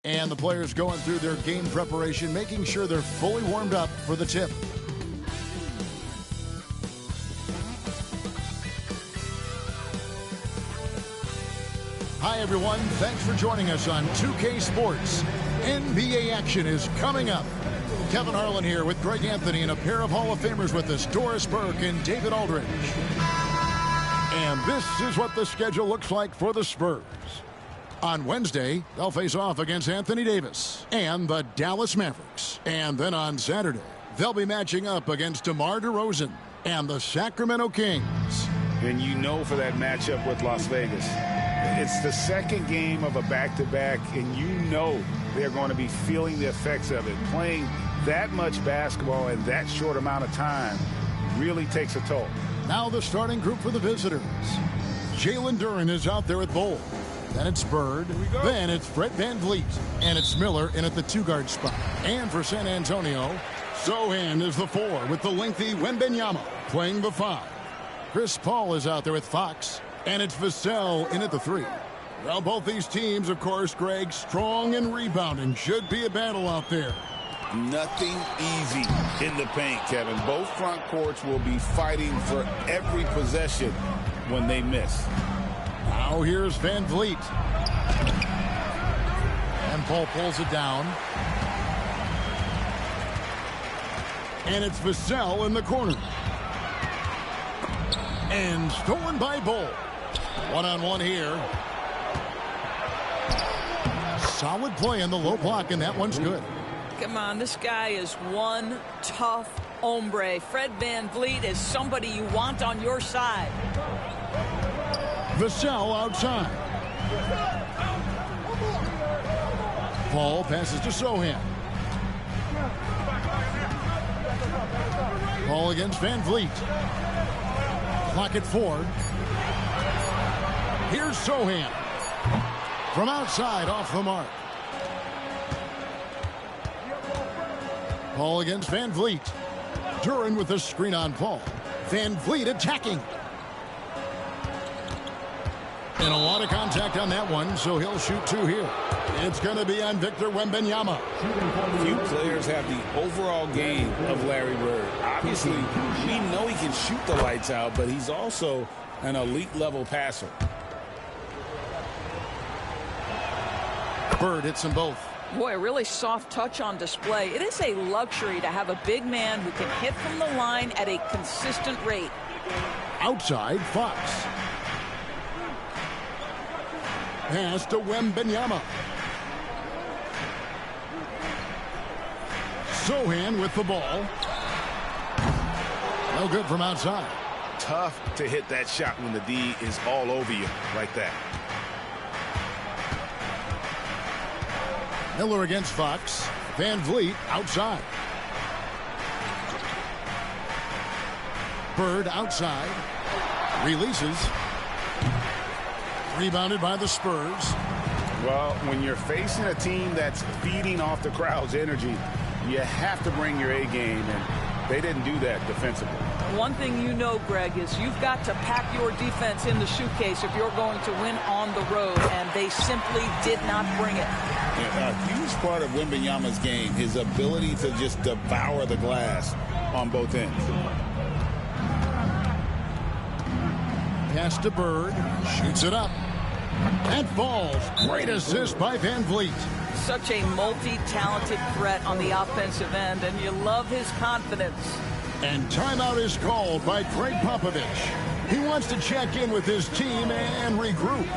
And the players going through their game preparation, making sure they're fully warmed up for the tip. Hi, everyone. Thanks for joining us on 2K Sports. NBA action is coming up. Kevin Harlan here with Greg Anthony and a pair of Hall of Famers with us, Doris Burke and David Aldridge. And this is what the schedule looks like for the Spurs. On Wednesday, they'll face off against Anthony Davis and the Dallas Mavericks. And then on Saturday, they'll be matching up against DeMar DeRozan and the Sacramento Kings. And you know for that matchup with Las Vegas, it's the second game of a back-to-back, and you know they're going to be feeling the effects of it. Playing that much basketball in that short amount of time really takes a toll. Now the starting group for the visitors. Jalen Duren is out there at Bull. Then it's Bird. Then it's Fred VanVleet. And it's Miller in at the two-guard spot. And for San Antonio, Sohan is the 4 with the lengthy Wembanyama playing the 5. Chris Paul is out there with Fox. And it's Vassell in at the 3. Well, both these teams, of course, Greg, strong and rebounding. Should be a battle out there. Nothing easy in the paint, Kevin. Both front courts will be fighting for every possession when they miss. Now here's VanVleet. And Paul pulls it down. And it's Vassell in the corner. And stolen by Bull. One-on-one here. Solid play in the low block, and that one's good. Come on, this guy is one tough hombre. Fred VanVleet is somebody you want on your side. Vassell outside. Paul passes to Sohan. Paul against VanVleet. Clock at 4. Here's Sohan. From outside, off the mark. Paul against VanVleet. Duren with the screen on Paul. VanVleet attacking. And a lot of contact on that one, so he'll shoot 2 here. It's going to be on Victor Wembanyama. Few players have the overall game of Larry Bird. Obviously, we know he can shoot the lights out, but he's also an elite-level passer. Bird hits them both. Boy, a really soft touch on display. It is a luxury to have a big man who can hit from the line at a consistent rate. Outside, Fox. Pass to Wembanyama. Sohan with the ball. No good from outside. Tough to hit that shot when the D is all over you like that. Miller against Fox. VanVleet outside. Bird outside. Releases. Rebounded by the Spurs. Well, when you're facing a team that's feeding off the crowd's energy, you have to bring your A game, and they didn't do that defensively. One thing you know, Greg, is you've got to pack your defense in the suitcase if you're going to win on the road, and they simply did not bring it. A huge part of Wembanyama's game, his ability to just devour the glass on both ends. Pass to Bird. Shoots it up. That falls. Great assist by VanVleet. Such a multi-talented threat on the offensive end, and you love his confidence. And timeout is called by Greg Popovich. He wants to check in with his team and regroup.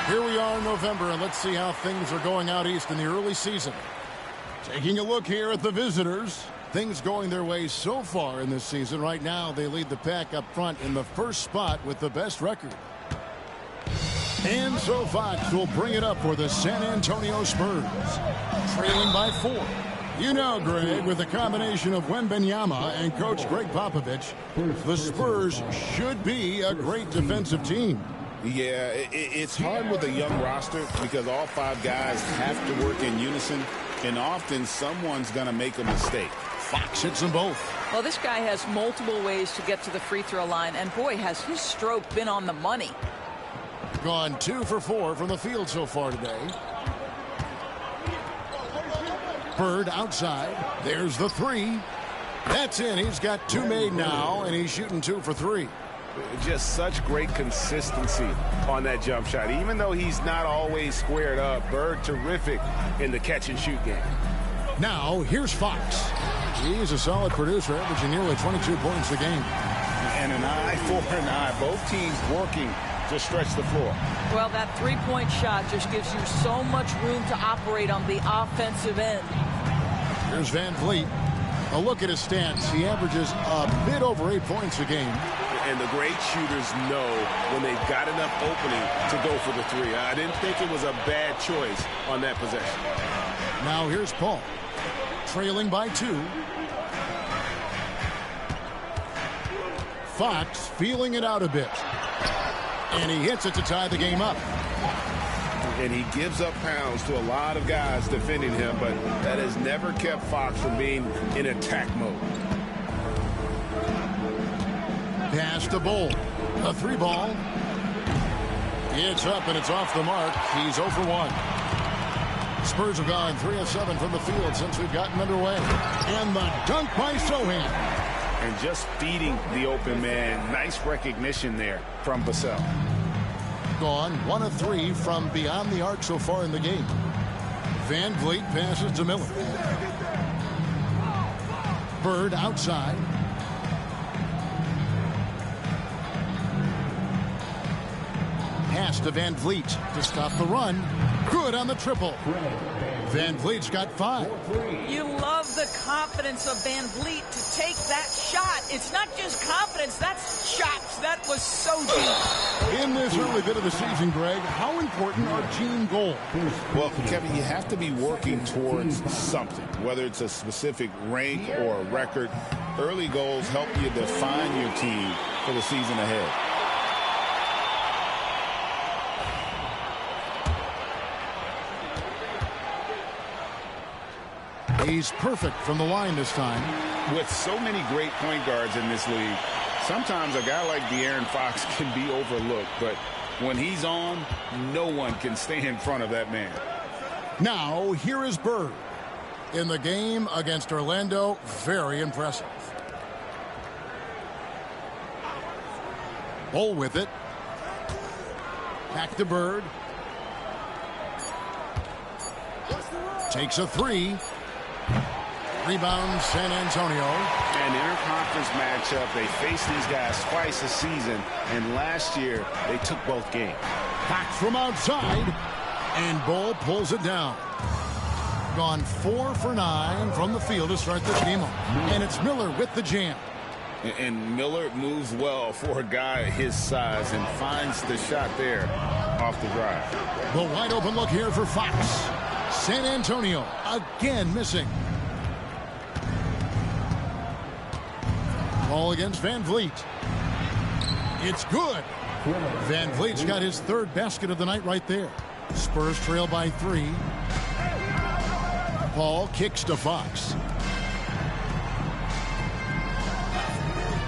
Here we are in November, and let's see how things are going out east in the early season. Taking a look here at the visitors. Things going their way so far in this season. Right now, they lead the pack up front in the first spot with the best record. And so Fox will bring it up for the San Antonio Spurs. Trailing by 4. You know, Greg, with a combination of Wembanyama and Coach Greg Popovich, the Spurs should be a great defensive team. Yeah, it's hard with a young roster because all 5 guys have to work in unison, and often someone's going to make a mistake. Fox hits them both. Well, this guy has multiple ways to get to the free throw line, and boy, has his stroke been on the money. Gone 2 for 4 from the field so far today. Bird outside. There's the 3. That's in. He's got 2 made now, and he's shooting 2 for 3. Just such great consistency on that jump shot. Even though he's not always squared up, Bird terrific in the catch-and-shoot game. Now, here's Fox. He's a solid producer, averaging nearly 22 points a game. And an eye for an eye. Both teams working to stretch the floor. Well, that three-point shot just gives you so much room to operate on the offensive end. Here's Van Vliet. A look at his stats. He averages a bit over 8 points a game. And the great shooters know when they've got enough opening to go for the 3. I didn't think it was a bad choice on that possession. Now here's Paul. Trailing by 2. Fox feeling it out a bit. And he hits it to tie the game up. And he gives up pounds to a lot of guys defending him, but that has never kept Fox from being in attack mode. Pass to Bull. A 3 ball. It's up and it's off the mark. He's 0 for 1. Spurs have gone 3 of 7 from the field since we've gotten underway. And the dunk by Sohan. And just feeding the open man. Nice recognition there from Vassell. Gone 1 of 3 from beyond the arc so far in the game. Van Vliet passes to Miller. Bird outside. Pass to Van Vliet to stop the run. Good on the triple. Van Vliet's got 5. You love the confidence of Van Vliet to take that shot. It's not just confidence, that's shots. That was so deep. In this early bit of the season, Greg, how important are team goals? Well, Kevin, you have to be working towards something, whether it's a specific rank or a record. Early goals help you define your team for the season ahead. He's perfect from the line this time. With so many great point guards in this league, sometimes a guy like De'Aaron Fox can be overlooked, but when he's on, no one can stay in front of that man. Now, here is Bird. In the game against Orlando, very impressive. Bull with it. Back to Bird. Takes a 3. Rebound, San Antonio. An interconference matchup. They faced these guys twice a season, and last year they took both games. Back from outside, and Bull pulls it down. Gone 4 for 9 from the field to start this game off. And it's Miller with the jam. And Miller moves well for a guy his size and finds the shot there off the drive. The wide open look here for Fox. San Antonio again missing. Ball against Van Vliet. It's good. Van Vliet's got his 3rd basket of the night right there. Spurs trail by 3. Paul kicks to Fox.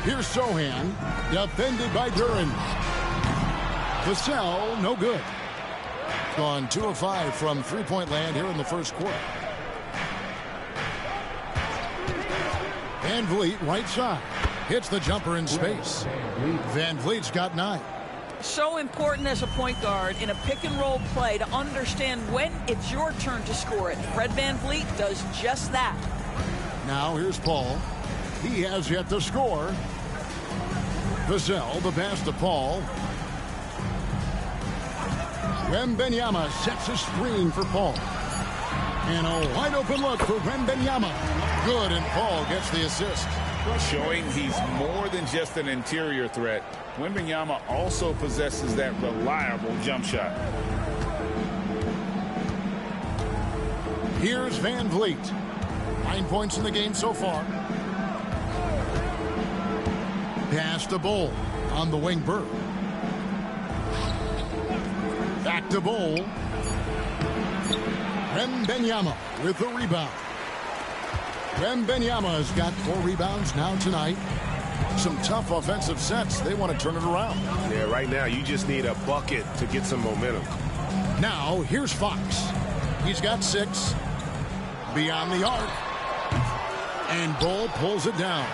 Here's Sohan. Defended by Duran. Vassell, no good. Gone 2 of 5 from three-point land here in the first quarter. Van Vliet right side. Hits the jumper in space. Van Vliet's got 9. So important as a point guard in a pick-and-roll play to understand when it's your turn to score it. Fred Van Vliet does just that. Now here's Paul. He has yet to score. Vassell, the pass to Paul. Wembanyama sets a screen for Paul. And a wide open look for Wembanyama. Good, and Paul gets the assist. Showing he's more than just an interior threat. Wembanyama also possesses that reliable jump shot. Here's Van Vliet. 9 points in the game so far. Pass to Bull on the wing. Bird. Back to Bowl. Wembanyama with the rebound. Wembanyama has got 4 rebounds now tonight. Some tough offensive sets. They want to turn it around. Yeah, right now you just need a bucket to get some momentum. Now here's Fox. He's got 6. Beyond the arc. And Bull pulls it down.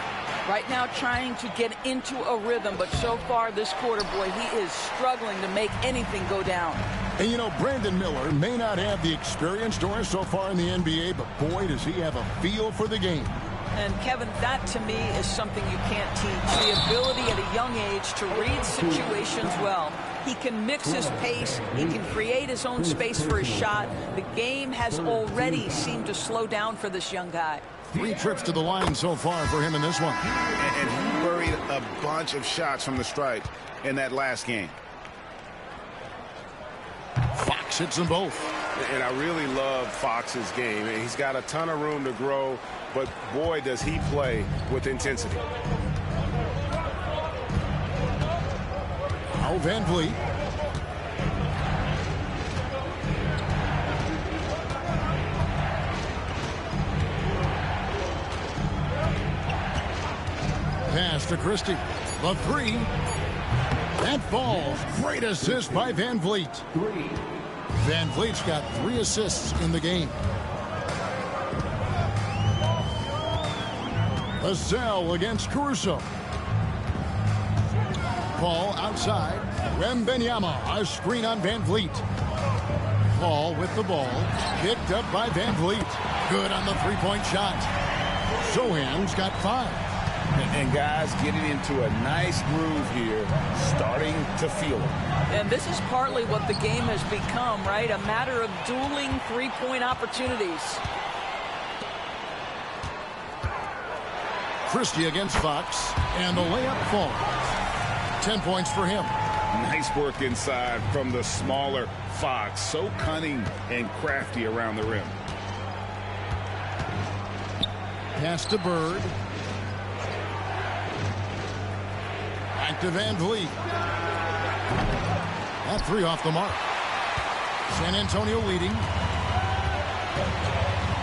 Right now trying to get into a rhythm, but so far this quarter, boy, he is struggling to make anything go down. And you know, Brandon Miller may not have the experience, Doris, so far in the NBA, but boy, does he have a feel for the game. And Kevin, that to me is something you can't teach. The ability at a young age to read situations well. He can mix his pace. He can create his own space for his shot. The game has already seemed to slow down for this young guy. 3 trips to the line so far for him in this one. And he buried a bunch of shots from the stripe in that last game. Fox hits them both. And I really love Fox's game. He's got a ton of room to grow, but boy, does he play with intensity. Now Van Vliet. Pass to Christie. The 3. That falls. Great assist by Van Vliet. Van Vliet's got 3 assists in the game. Vassell against Caruso. Paul outside. Wembanyama, a screen on Van Vliet. Paul with the ball. Picked up by Van Vliet. Good on the 3-point shot. Sohan's got 5. And guys getting into a nice groove here, starting to feel it. And this is partly what the game has become, right? A matter of dueling 3-point opportunities. Christie against Fox, and the layup falls. 10 points for him. Nice work inside from the smaller Fox. So cunning and crafty around the rim. Pass to Bird. Back to Van Vliet. That 3 off the mark. San Antonio leading.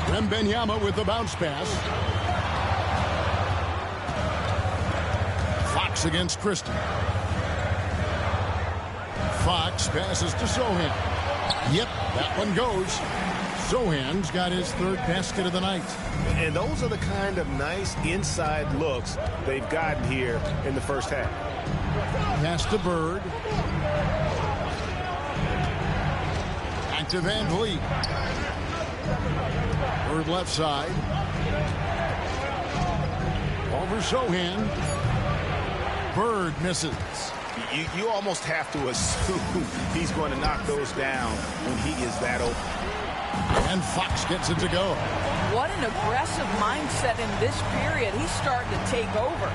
Wembanyama with the bounce pass. Fox against Christie. Fox passes to Sohan. Yep, that one goes. Sohan's got his 3rd basket of the night. And those are the kind of nice inside looks they've gotten here in the first half. Pass to Bird. Back to Van Vliet. Bird left side. Over Sohan. Bird misses. You almost have to assume he's going to knock those down when he is that open. And Fox gets it to go. What an aggressive mindset in this period. He's starting to take over.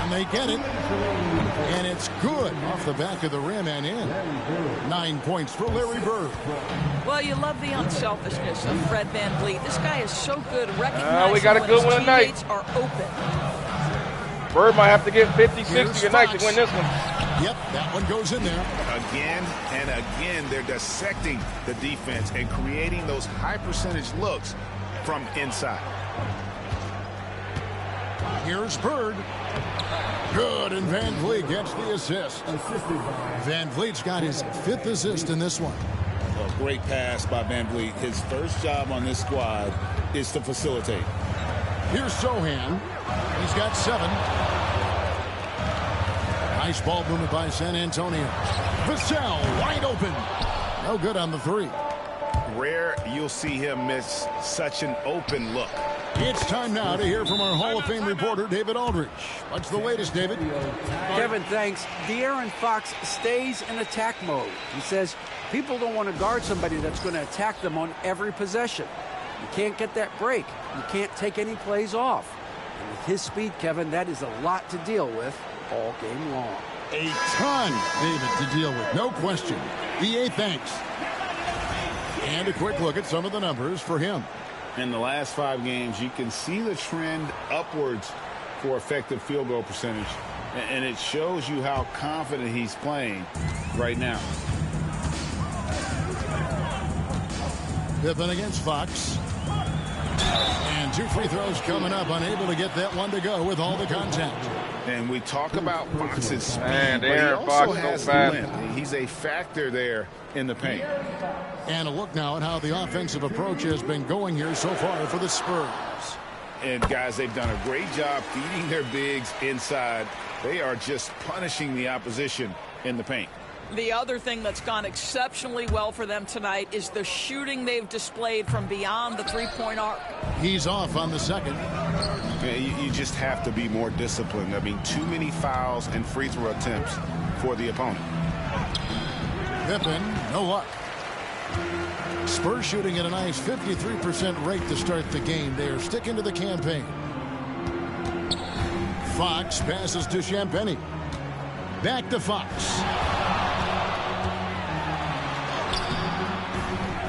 And they get it. And it's good off the back of the rim and in. 9 points for Larry Bird. Well, you love the unselfishness of Fred Van Vliet. This guy is so good recognizing we got a when good his one tonight. teammates are open. Bird might have to get 50, 60 Here's tonight Fox. to win this one. Yep, that one goes in there. Again and again, they're dissecting the defense and creating those high percentage looks from inside. Here's Bird. Good, and Van Vliet gets the assist. Van Vliet's got his 5th assist in this one. A great pass by Van Vliet. His first job on this squad is to facilitate. Here's Sohan. He's got 7. Nice ball movement by San Antonio. Vassell wide open. No good on the 3. Rare you'll see him miss such an open look. It's time now to hear from our Hall of Fame reporter, David Aldridge. What's the latest, David? Kevin, thanks. De'Aaron Fox stays in attack mode. He says people don't want to guard somebody that's going to attack them on every possession. You can't get that break. You can't take any plays off. And with his speed, Kevin, that is a lot to deal with all game long. A ton, David, to deal with. No question. EA, thanks. And a quick look at some of the numbers for him. In the last 5 games, you can see the trend upwards for effective field goal percentage. And it shows you how confident he's playing right now. Pippen against Fox. And 2 free throws coming up, unable to get that one to go with all the contact. And we talk about Fox's speed, And but he Aaron also Fox has so the fast. length. He's a factor there in the paint. And a look now at how the offensive approach has been going here so far for the Spurs. And guys, they've done a great job feeding their bigs inside. They are just punishing the opposition in the paint. The other thing that's gone exceptionally well for them tonight is the shooting they've displayed from beyond the three-point arc. He's off on the second. Yeah, you just have to be more disciplined. I mean, too many fouls and free throw attempts for the opponent. Pippen, no luck. Spurs shooting at a nice 53% rate to start the game. They are sticking to the campaign. Fox passes to Champagnie. Back to Fox.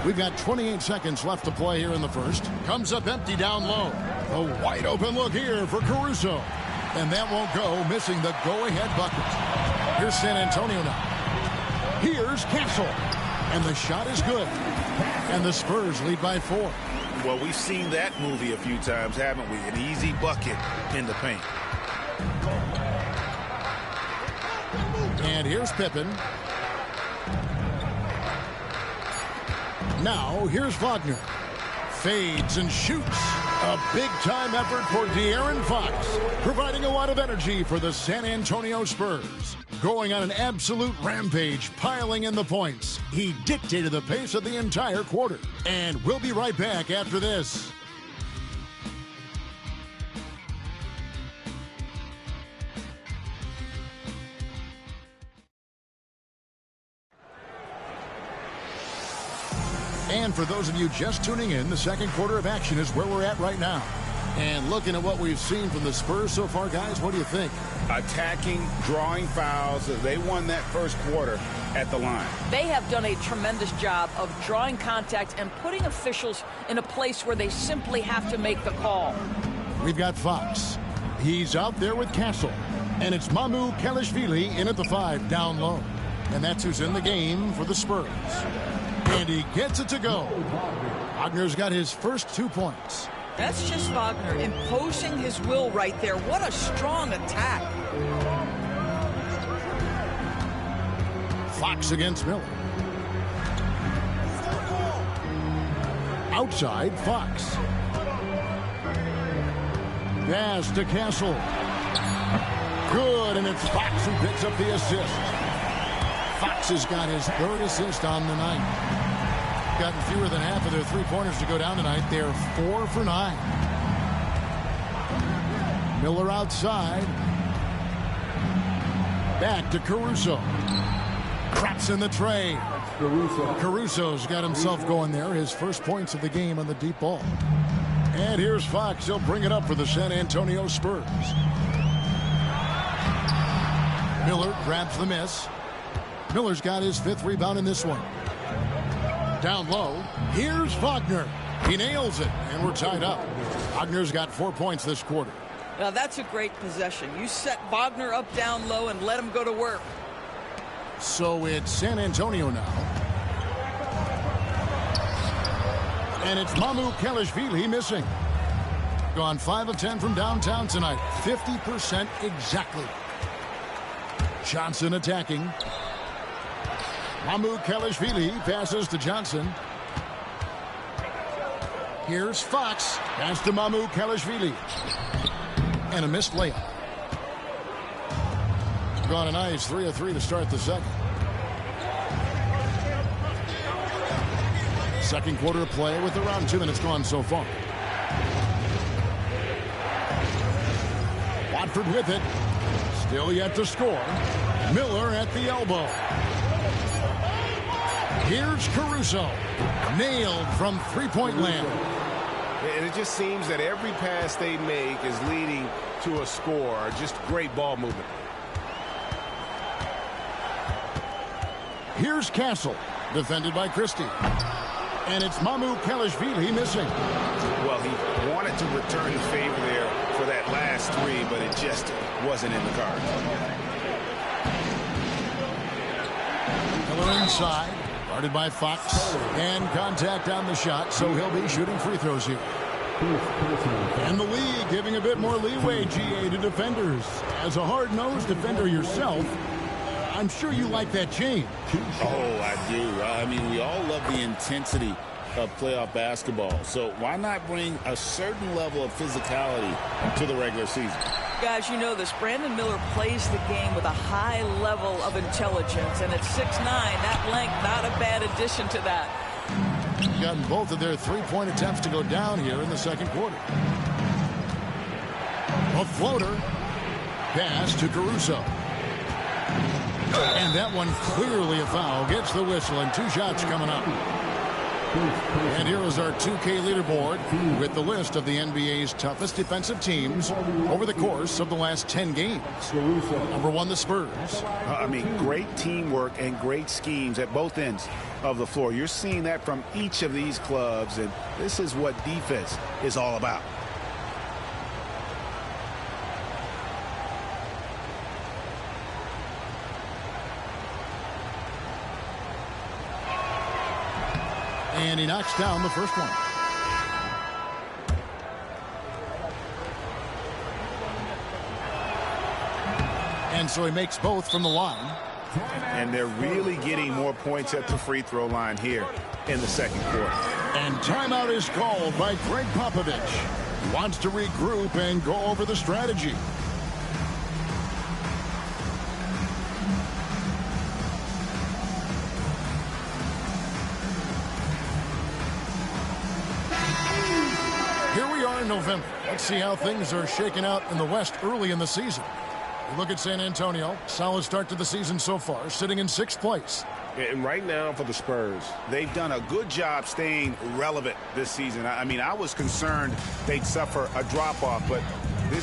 We've got 28 seconds left to play here in the first. Comes up empty down low. A wide open look here for Caruso. And that won't go, missing the go-ahead bucket. Here's San Antonio now. Here's Castle. And the shot is good. And the Spurs lead by 4. Well, we've seen that movie a few times, haven't we? An easy bucket in the paint. And here's Pippen. Now, here's Wagner. Fades and shoots. A big-time effort for De'Aaron Fox, providing a lot of energy for the San Antonio Spurs. Going on an absolute rampage, piling in the points. He dictated the pace of the entire quarter. And we'll be right back after this. And for those of you just tuning in, the second quarter of action is where we're at right now. And looking at what we've seen from the Spurs so far, guys, what do you think? Attacking, drawing fouls. They won that first quarter at the line. They have done a tremendous job of drawing contact and putting officials in a place where they simply have to make the call. We've got Fox. He's out there with Castle. And it's Mamu Kelishvili in at the 5 down low. And that's who's in the game for the Spurs. And he gets it to go. Wagner's got his first 2 points. That's just Wagner imposing his will right there. What a strong attack. Fox against Miller. Outside, Fox. Pass to Castle. Good, and it's Fox who picks up the assist. Fox has got his 3rd assist on the night. Gotten fewer than half of their three-pointers to go down tonight. They're 4 for 9. Miller outside. Back to Caruso. Drops in the tray. Caruso's got himself going there. His first points of the game on the deep ball. And here's Fox. He'll bring it up for the San Antonio Spurs. Miller grabs the miss. Miller's got his 5th rebound in this one. Down low, here's Wagner. He nails it, and we're tied up. Wagner's got 4 points this quarter. Now that's a great possession. You set Wagner up down low and let him go to work. So it's San Antonio now. And it's Mamu Kelishvili missing. Gone 5 of 10 from downtown tonight. 50% exactly. Johnson attacking. Mamu Kelishvili passes to Johnson. Here's Fox. Pass to Mamu Kelishvili. And a missed layup. Gone a nice 3 of 3 to start the second. Second quarter of play with around 2 minutes gone so far. Watford with it. Still yet to score. Miller at the elbow. Here's Caruso. Nailed from three-point land. And it just seems that every pass they make is leading to a score. Just great ball movement. Here's Castle. Defended by Christie. And it's Mamu Kelishvili missing. Well, he wanted to return the favor there for that last 3, but it just wasn't in the cards. Miller inside. Guarded by Fox. And contact on the shot, so he'll be shooting free throws here. And the league giving a bit more leeway, GA, to defenders. As a hard-nosed defender yourself, I'm sure you like that change. Oh, I do. I mean, we all love the intensity of playoff basketball. So why not bring a certain level of physicality to the regular season? Guys, you know this. Brandon Miller plays the game with a high level of intelligence. And at 6'9", that length, not a bad addition to that. Gotten both of their three-point attempts to go down here in the second quarter. A floater. Pass to Caruso. And that one clearly a foul. Gets the whistle, and 2 shots coming up. And here is our 2K leaderboard with the list of the NBA's toughest defensive teams over the course of the last 10 games. Number 1, the Spurs. I mean, great teamwork and great schemes at both ends of the floor. You're seeing that from each of these clubs, and this is what defense is all about. And he knocks down the first one. And so he makes both from the line. And they're really getting more points at the free throw line here in the second quarter. And timeout is called by Greg Popovich. Wants to regroup and go over the strategy. November. Let's see how things are shaking out in the West early in the season. You look at San Antonio, solid start to the season so far, sitting in 6th place. And right now for the Spurs, they've done a good job staying relevant this season. I mean, I was concerned they'd suffer a drop-off, but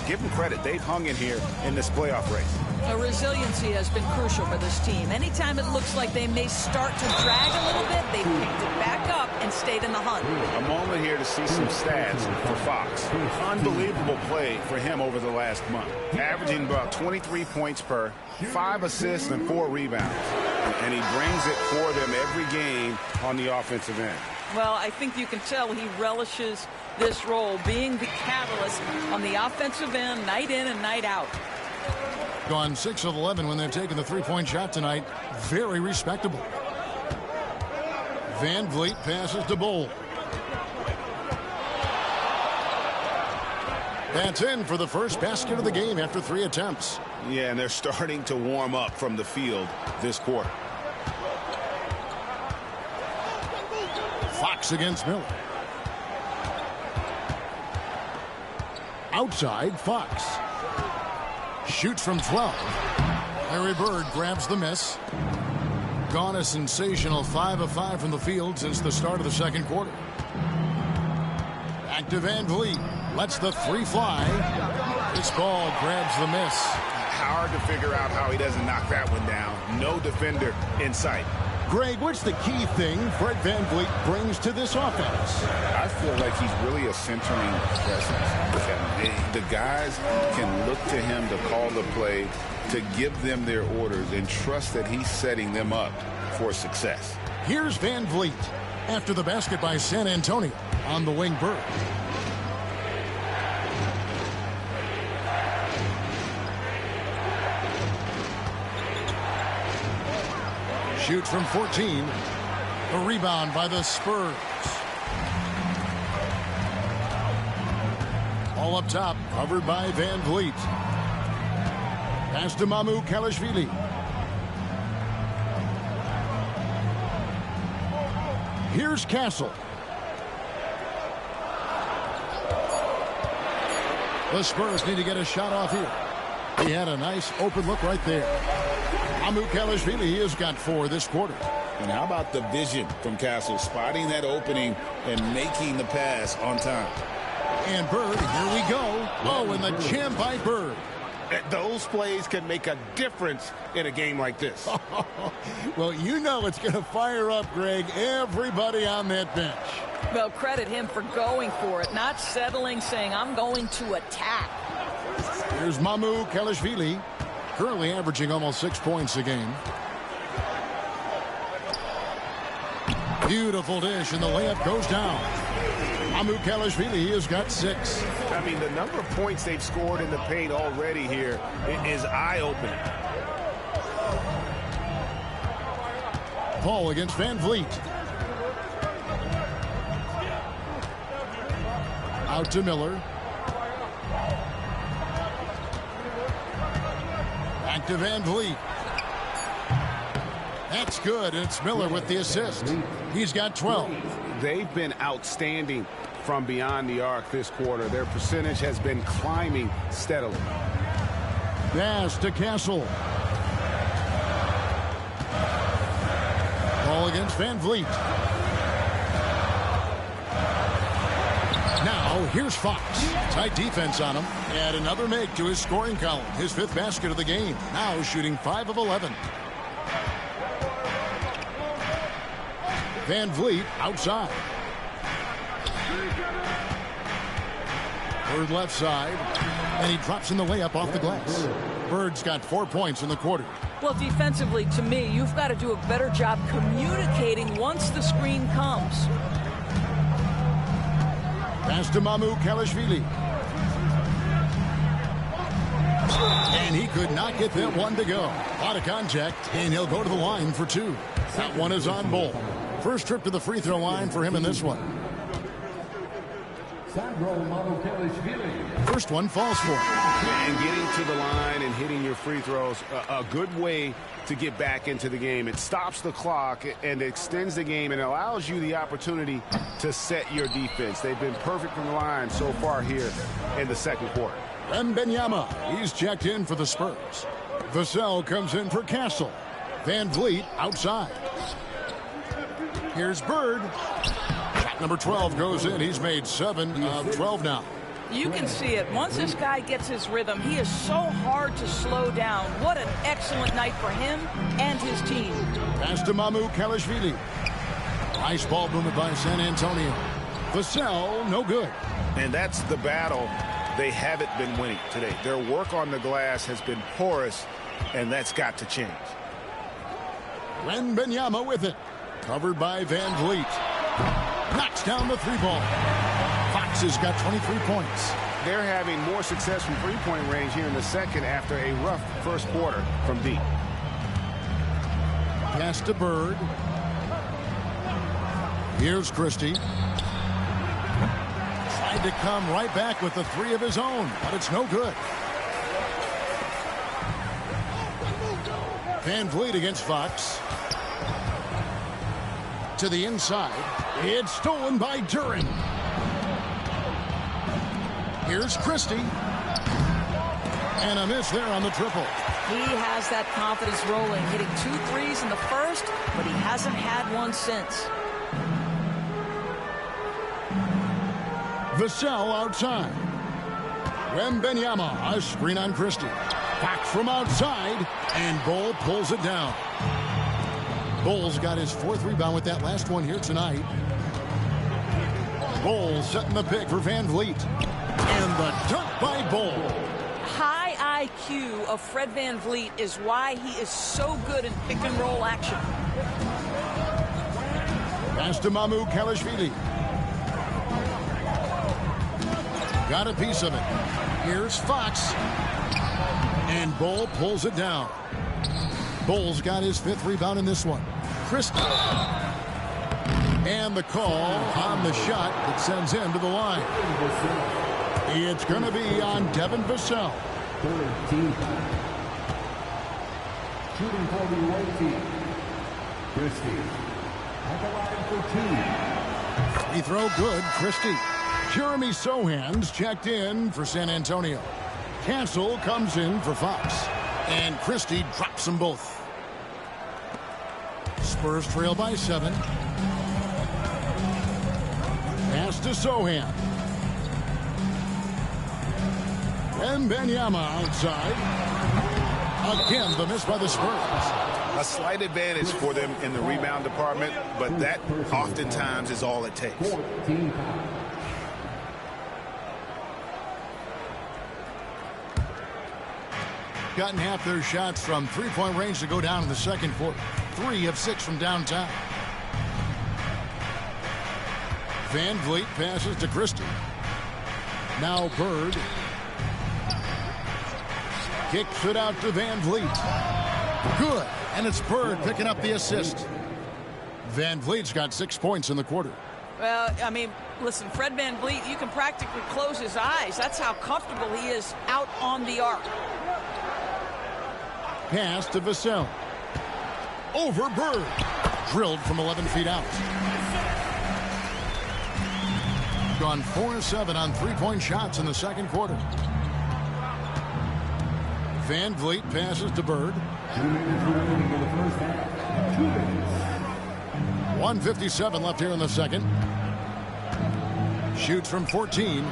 give them credit. They've hung in here in this playoff race. Resiliency has been crucial for this team. Anytime it looks like they may start to drag a little bit, they picked it back up and stayed in the hunt. A moment here to see some stats for Fox. Unbelievable play for him over the last month. Averaging about 23 points per, 5 assists and 4 rebounds. And he brings it for them every game on the offensive end. Well, I think you can tell he relishes this role, being the catalyst on the offensive end, night in and night out. Gone 6 of 11 when they've taken the three-point shot tonight. Very respectable. Van Vliet passes to Bull. That's in for the first basket of the game after 3 attempts. Yeah, and they're starting to warm up from the field this quarter. Fox against Miller. Outside, Fox. Shoots from 12. Larry Bird grabs the miss. Gone a sensational 5 of 5 from the field since the start of the second quarter. Back to Van Vliet. Lets the 3 fly. This ball grabs the miss. Hard to figure out how he doesn't knock that one down. No defender in sight. Greg, what's the key thing Fred Van Vliet brings to this offense? I feel like he's really a centering presence. The guys can look to him to call the play, to give them their orders, and trust that he's setting them up for success. Here's Van Vliet after the basket by San Antonio on the wing. Bird. Shoots from 14. A rebound by the Spurs. All up top, covered by Van Vliet. Pass to Mamu Kalashvili. Here's Castle. The Spurs need to get a shot off here. He had a nice open look right there. Mamu Kalashvili, he has got 4 this quarter. And how about the vision from Castle, spotting that opening and making the pass on time. And Bird, here we go. Oh, and the jam by Bird. those plays can make a difference in a game like this. Well, you know it's going to fire up, Greg, everybody on that bench. Well, credit him for going for it, not settling, saying, I'm going to attack. Here's Mamu Kalashvili, currently averaging almost 6 points a game. Beautiful dish, and the layup goes down. Mamukelashvili has got 6. I mean, the number of points they've scored in the paint already here is eye-opening. Paul against Van Vliet. Out to Miller. Back to Van Vliet. That's good. It's Miller with the assist. He's got 12. They've been outstanding from beyond the arc this quarter. Their percentage has been climbing steadily. Pass to Castle. Ball against Van Vliet. Now here's Fox. Tight defense on him. And another make to his scoring column. His 5th basket of the game. Now shooting 5 of 11. Van Vliet outside. Bird left side. And he drops in the layup off the glass. Bird's got 4 points in the quarter. Well, defensively, to me, you've got to do a better job communicating once the screen comes. Pass to Mamukelashvili. And he could not get that one to go. A lot of contact, and he'll go to the line for 2. That one is on Bull. First trip to the free throw line for him in this one. First one falls for him. And getting to the line and hitting your free throws, a good way to get back into the game. It stops the clock and extends the game and allows you the opportunity to set your defense. They've been perfect from the line so far here in the second quarter. Wembanyama, he's checked in for the Spurs. Vassell comes in for Castle. Van Vliet outside. Here's Bird. Shot number 12 goes in. He's made 7 of 12 now. You can see it. Once this guy gets his rhythm, he is so hard to slow down. What an excellent night for him and his team. Pass to Mamukelashvili. Nice ball movement by San Antonio. Vassell, no good. And that's the battle they haven't been winning today. Their work on the glass has been porous, and that's got to change. Wembanyama with it. Covered by Van Vliet. Knocks down the 3-ball. Fox has got 23 points. They're having more success from three-point range here in the second after a rough first quarter from deep. Pass to Bird. Here's Christie. Tried to come right back with the 3 of his own, but it's no good. Van Vliet against Fox. To the inside. It's stolen by Duren. Here's Christie. And a miss there on the triple. He has that confidence rolling, hitting 2 threes in the first, but he hasn't had one since. Vassell outside. Wembanyama, a screen on Christie. Back from outside, and Bull pulls it down. Bull's got his 4th rebound with that last one here tonight. Bull setting the pick for Van Vliet. And the dunk by Bull. High IQ of Fred Van Vliet is why he is so good in pick-and-roll action. Pass to Mamukelashvili. Got a piece of it. Here's Fox. And Bull pulls it down. Bull's got his 5th rebound in this one. Christie. And the call on the shot that sends him to the line. It's going to be on Devin Vassell. Shooting for the away team. Christie. At the line for 2. Free throw good, Christie. Jeremy Sohan's checked in for San Antonio. Castle comes in for Fox. And Christie drops them both. Spurs trail by 7. Pass to Sohan. Wembanyama outside. Again, the miss by the Spurs. A slight advantage for them in the rebound department, but that oftentimes is all it takes. Gotten half their shots from 3-point range to go down in the second quarter. 3 of 6 from downtown. Van Vliet passes to Christie. Now Bird. Kicks it out to Van Vliet. Good. And it's Bird picking up the assist. Van Vliet's got 6 points in the quarter. Well, I mean, listen, Fred Van Vliet, you can practically close his eyes. That's how comfortable he is out on the arc. Pass to Vassell. Over Bird. Drilled from 11 feet out. Gone 4-7 on three-point shots in the second quarter. Van Vliet passes to Bird. 2 minutes remaining in the first half. 2 minutes. 1:57 left here in the second. Shoots from 14.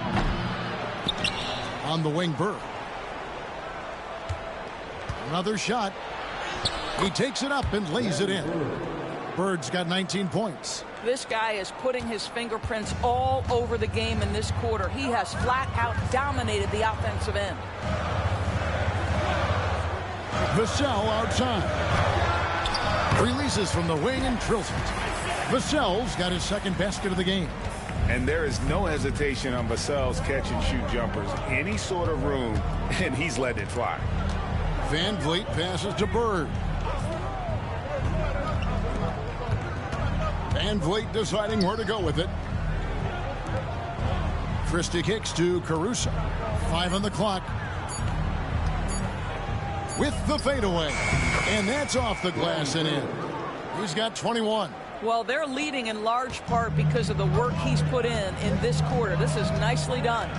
On the wing, Bird. Another shot. He takes it up and lays it in. Bird's got 19 points. This guy is putting his fingerprints all over the game in this quarter. He has flat out dominated the offensive end. Vassell outside. Releases from the wing and drills it. Vassell's got his second basket of the game. And there is no hesitation on Vassell's catch-and-shoot jumpers. Any sort of room, and he's letting it fly. Van Vliet passes to Bird. Van Vliet deciding where to go with it. Christie kicks to Caruso. 5 on the clock. With the fadeaway. And that's off the glass and in. He's got 21. Well, they're leading in large part because of the work he's put in this quarter. This is nicely done.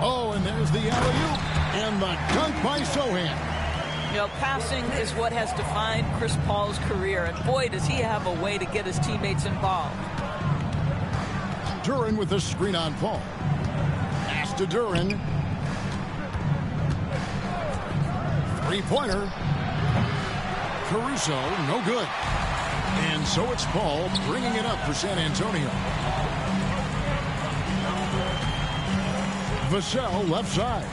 Oh, and there's the alley-oop. And the dunk by Sohan. You know, passing is what has defined Chris Paul's career. And boy, does he have a way to get his teammates involved. Duren with the screen on Paul. Pass to Duren. Three-pointer. Caruso, no good. And so it's Paul bringing it up for San Antonio. Vassell left side.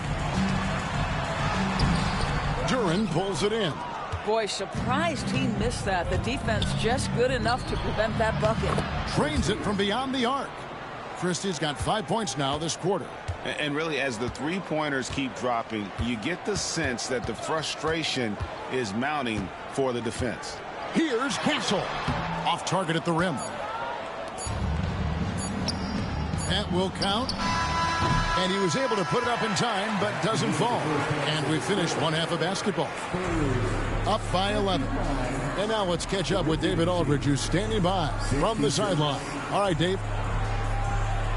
Duren pulls it in. Boy, surprised he missed that. The defense just good enough to prevent that bucket. Trains it from beyond the arc. Christie's got 5 points now this quarter. And really, as the three-pointers keep dropping, you get the sense that the frustration is mounting for the defense. Here's Castle. Off target at the rim. That will count. And he was able to put it up in time, but doesn't fall. And we finish one half of basketball. Up by 11. And now let's catch up with David Aldridge, who's standing by from the sideline. All right, Dave.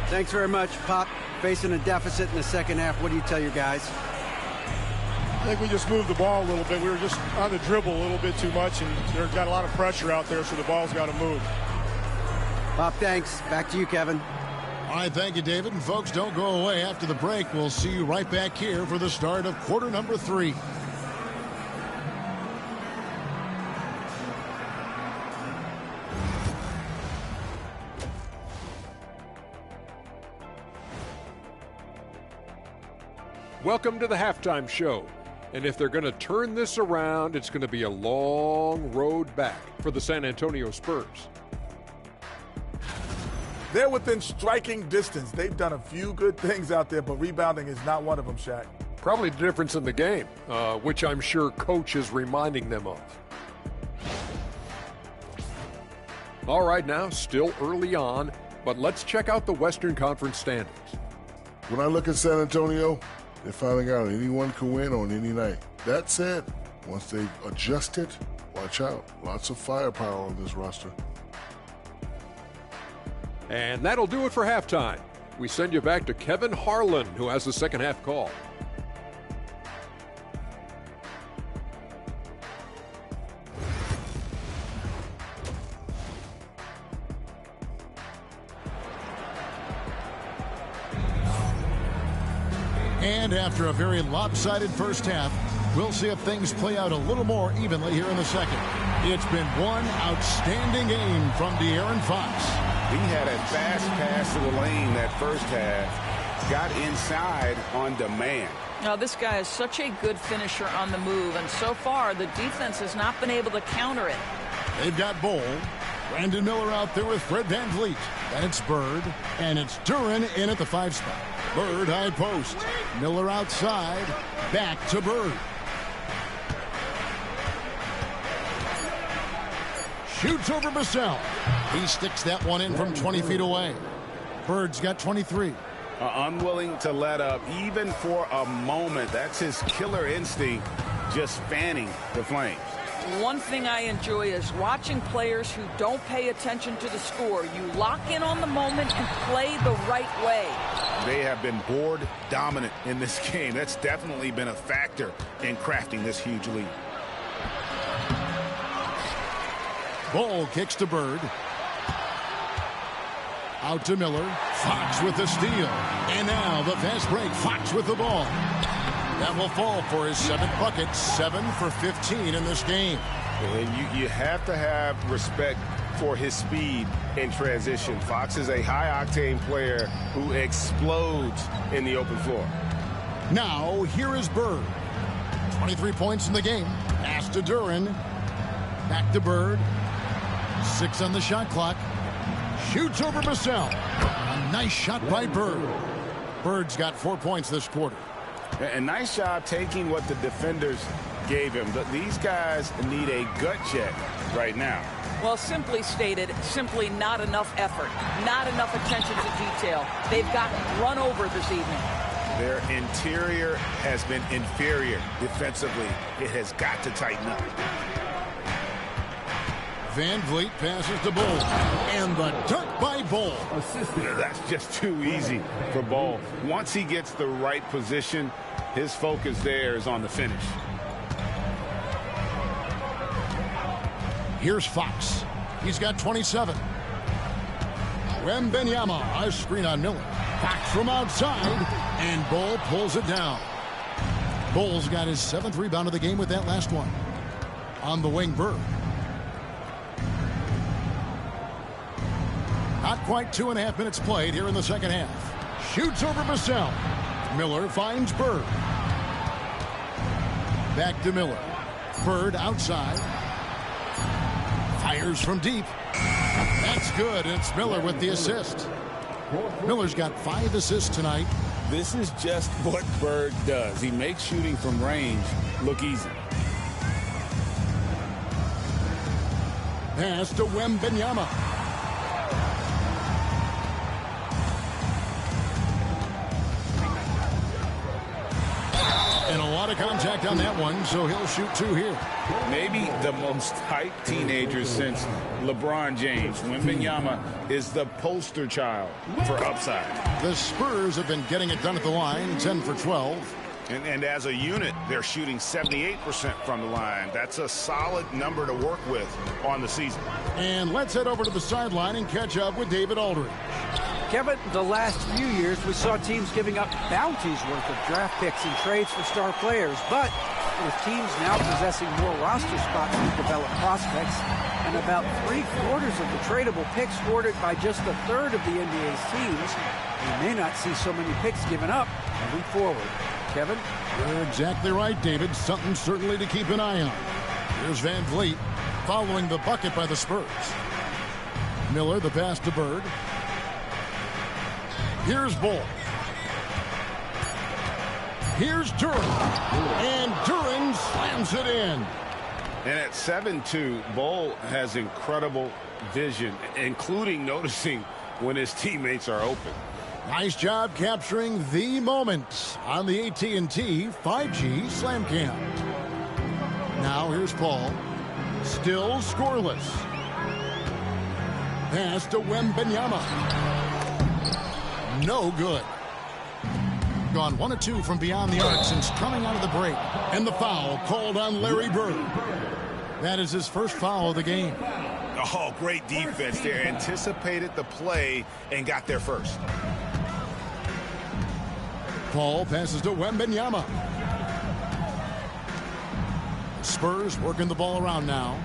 Thanks very much, Pop. Facing a deficit in the second half, what do you tell your guys? I think we just moved the ball a little bit. We were just on the dribble a little bit too much, and there's got a lot of pressure out there, so the ball's got to move. Pop, thanks. Back to you, Kevin. All right, thank you, David. And folks, don't go away. After the break, we'll see you right back here for the start of quarter number 3. Welcome to the halftime show. And if they're going to turn this around, it's going to be a long road back for the San Antonio Spurs. They're within striking distance. They've done a few good things out there, but rebounding is not one of them, Shaq. Probably the difference in the game, which I'm sure Coach is reminding them of. All right, now, still early on, but let's check out the Western Conference standings. When I look at San Antonio, they finally got it. Anyone can win on any night. That said, once they adjust it, watch out. Lots of firepower on this roster. And that'll do it for halftime. We send you back to Kevin Harlan, who has the second half call. And after a very lopsided first half, we'll see if things play out a little more evenly here in the second. It's been one outstanding game from De'Aaron Fox. He had a fast pass to the lane that first half, got inside on demand. Now, this guy is such a good finisher on the move, and so far the defense has not been able to counter it. They've got Bol. Brandon Miller out there with Fred VanVleet. Then it's Bird, and it's Duren in at the 5 spot. Bird high post. Miller outside. Back to Bird. Shoots over Vassell. He sticks that one in from 20 feet away. Bird's got 23. Unwilling to let up even for a moment. That's his killer instinct, just fanning the flames. One thing I enjoy is watching players who don't pay attention to the score. You lock in on the moment and play the right way. They have been board dominant in this game. That's definitely been a factor in crafting this huge lead. Ball kicks to Bird. Out to Miller. Fox with the steal. And now the fast break. Fox with the ball. That will fall for his 7th bucket. 7 for 15 in this game. And you have to have respect for his speed in transition. Fox is a high-octane player who explodes in the open floor. Now, here is Bird. 23 points in the game. Pass to Duren. Back to Bird. 6 on the shot clock. Shoots over Vassell. A nice shot by Bird. Bird's got 4 points this quarter. A nice job taking what the defenders gave him. But these guys need a gut check right now. Well, simply stated, simply not enough effort, not enough attention to detail. They've gotten run over this evening. Their interior has been inferior defensively. It has got to tighten up. VanVleet passes to Bull. And the dunk by Bull. That's just too easy for Bull. Once he gets the right position, his focus there is on the finish. Here's Fox. He's got 27. Wembanyama, a screen on Miller. Fox from outside, and Bull pulls it down. Bull's got his 7th rebound of the game with that last one. On the wing, Bird. Not quite 2.5 minutes played here in the second half. Shoots over Vassell. Miller finds Bird. Back to Miller. Bird outside. Fires from deep. That's good. It's Miller with the assist. Miller's got 5 assists tonight. This is just what Bird does. He makes shooting from range look easy. Pass to Wembanyama. And a lot of contact on that one, so he'll shoot 2 here. Maybe the most hyped teenager since LeBron James. Wembanyama is the poster child for upside. The Spurs have been getting it done at the line, 10 for 12. And as a unit, they're shooting 78% from the line. That's a solid number to work with on the season. And let's head over to the sideline and catch up with David Aldridge. Kevin, the last few years, we saw teams giving up bounties worth of draft picks and trades for star players. But with teams now possessing more roster spots to develop prospects, and about 3/4 of the tradable picks ordered by just a third of the NBA's teams, we may not see so many picks given up moving forward. Kevin? You're exactly right, David. Something certainly to keep an eye on. Here's VanVleet following the bucket by the Spurs. Miller, the pass to Bird. Here's Bull. Here's Duren. And Duren slams it in. And at 7-2, Bull has incredible vision, including noticing when his teammates are open. Nice job capturing the moment on the AT&T 5G Slam Cam. Now here's Paul. Still scoreless. Pass to Wembanyama. No good. Gone 1 of 2 from beyond the arc since coming out of the break. And the foul called on Larry Bird. That is his first foul of the game. Oh, great defense there. Anticipated the play and got there first. Paul passes to Wembanyama. Spurs working the ball around now.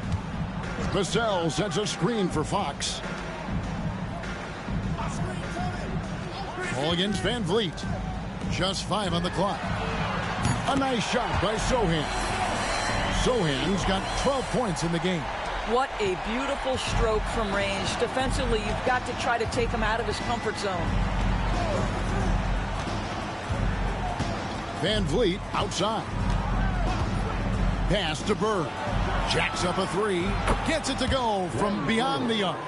Vassell sets a screen for Fox. Ball against VanVleet. Just 5 on the clock. A nice shot by Sohan. Sohan's got 12 points in the game. What a beautiful stroke from range. Defensively, you've got to try to take him out of his comfort zone. Van Vliet outside. Pass to Bird. Jacks up a three. Gets it to go from beyond the arc.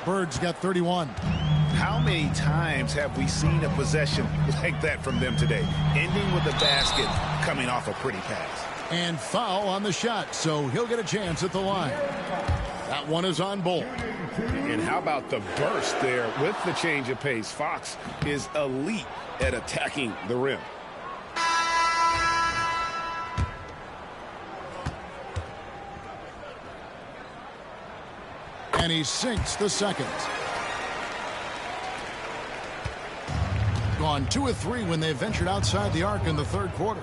Bird's got 31. How many times have we seen a possession like that from them today? Ending with the basket, coming off a pretty pass. And foul on the shot, so he'll get a chance at the line. That one is on Bolt. And how about the burst there with the change of pace? Fox is elite at attacking the rim. And he sinks the second. Gone 2 of 3 when they ventured outside the arc in the third quarter.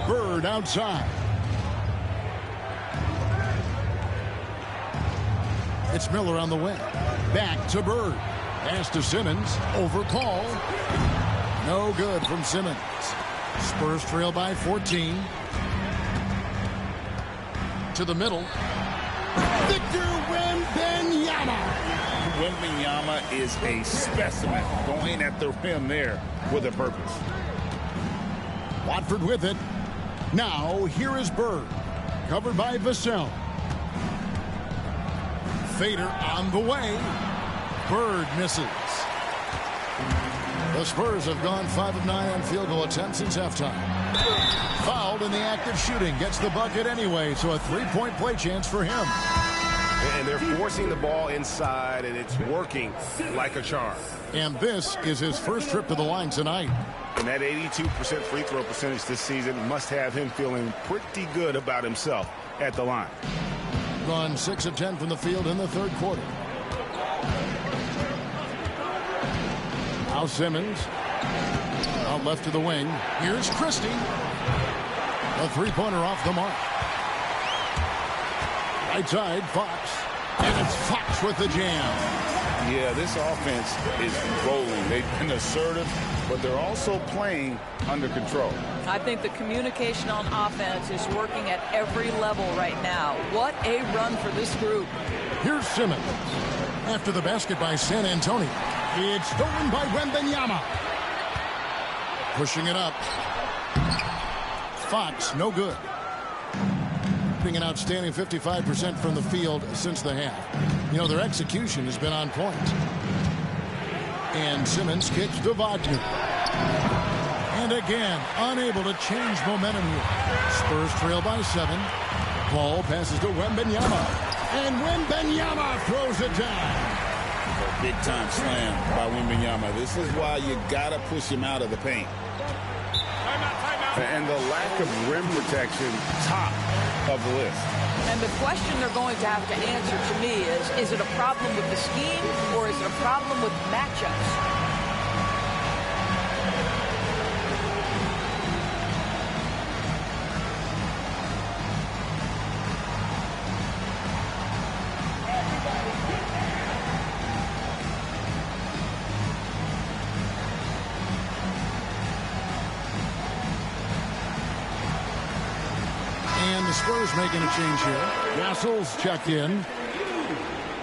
Bird outside. It's Miller on the wing. Back to Bird. Pass to Simmons. Over Paul. No good from Simmons. Spurs trail by 14. To the middle. Victor Wembanyama. Wembanyama is a specimen, going at the rim there with a purpose. Watford with it. Now here is Bird. Covered by Vassell. Fader on the way. Bird misses. The Spurs have gone 5 of 9 on field goal attempts since halftime. Fouled in the act of shooting. Gets the bucket anyway, so a 3-point play chance for him. And they're forcing the ball inside, and it's working like a charm. And this is his first trip to the line tonight. And that 82% free throw percentage this season must have him feeling pretty good about himself at the line. Gone 6 of 10 from the field in the third quarter. Now Simmons. Out left to the wing. Here's Christie. A three-pointer off the mark. Right side, Fox. And it's Fox with the jam. Yeah, this offense is rolling. They've been assertive, but they're also playing under control. I think the communication on offense is working at every level right now. What a run for this group. Here's Simmons. After the basket by San Antonio. It's stolen by Wembanyama. Pushing it up. Fox, no good. Being an outstanding 55% from the field since the half. You know, their execution has been on point. And Simmons kicks to Wagner. And again, unable to change momentum here. Spurs trail by 7. Ball passes to Wembanyama. And Wembanyama throws it down. A big-time slam by Wembanyama. This is why you got to push him out of the paint. And the lack of rim protection, top of the list. And the question they're going to have to answer to me is it a problem with the scheme or is it a problem with matchups? The Spurs making a change here. Gassel's checked in.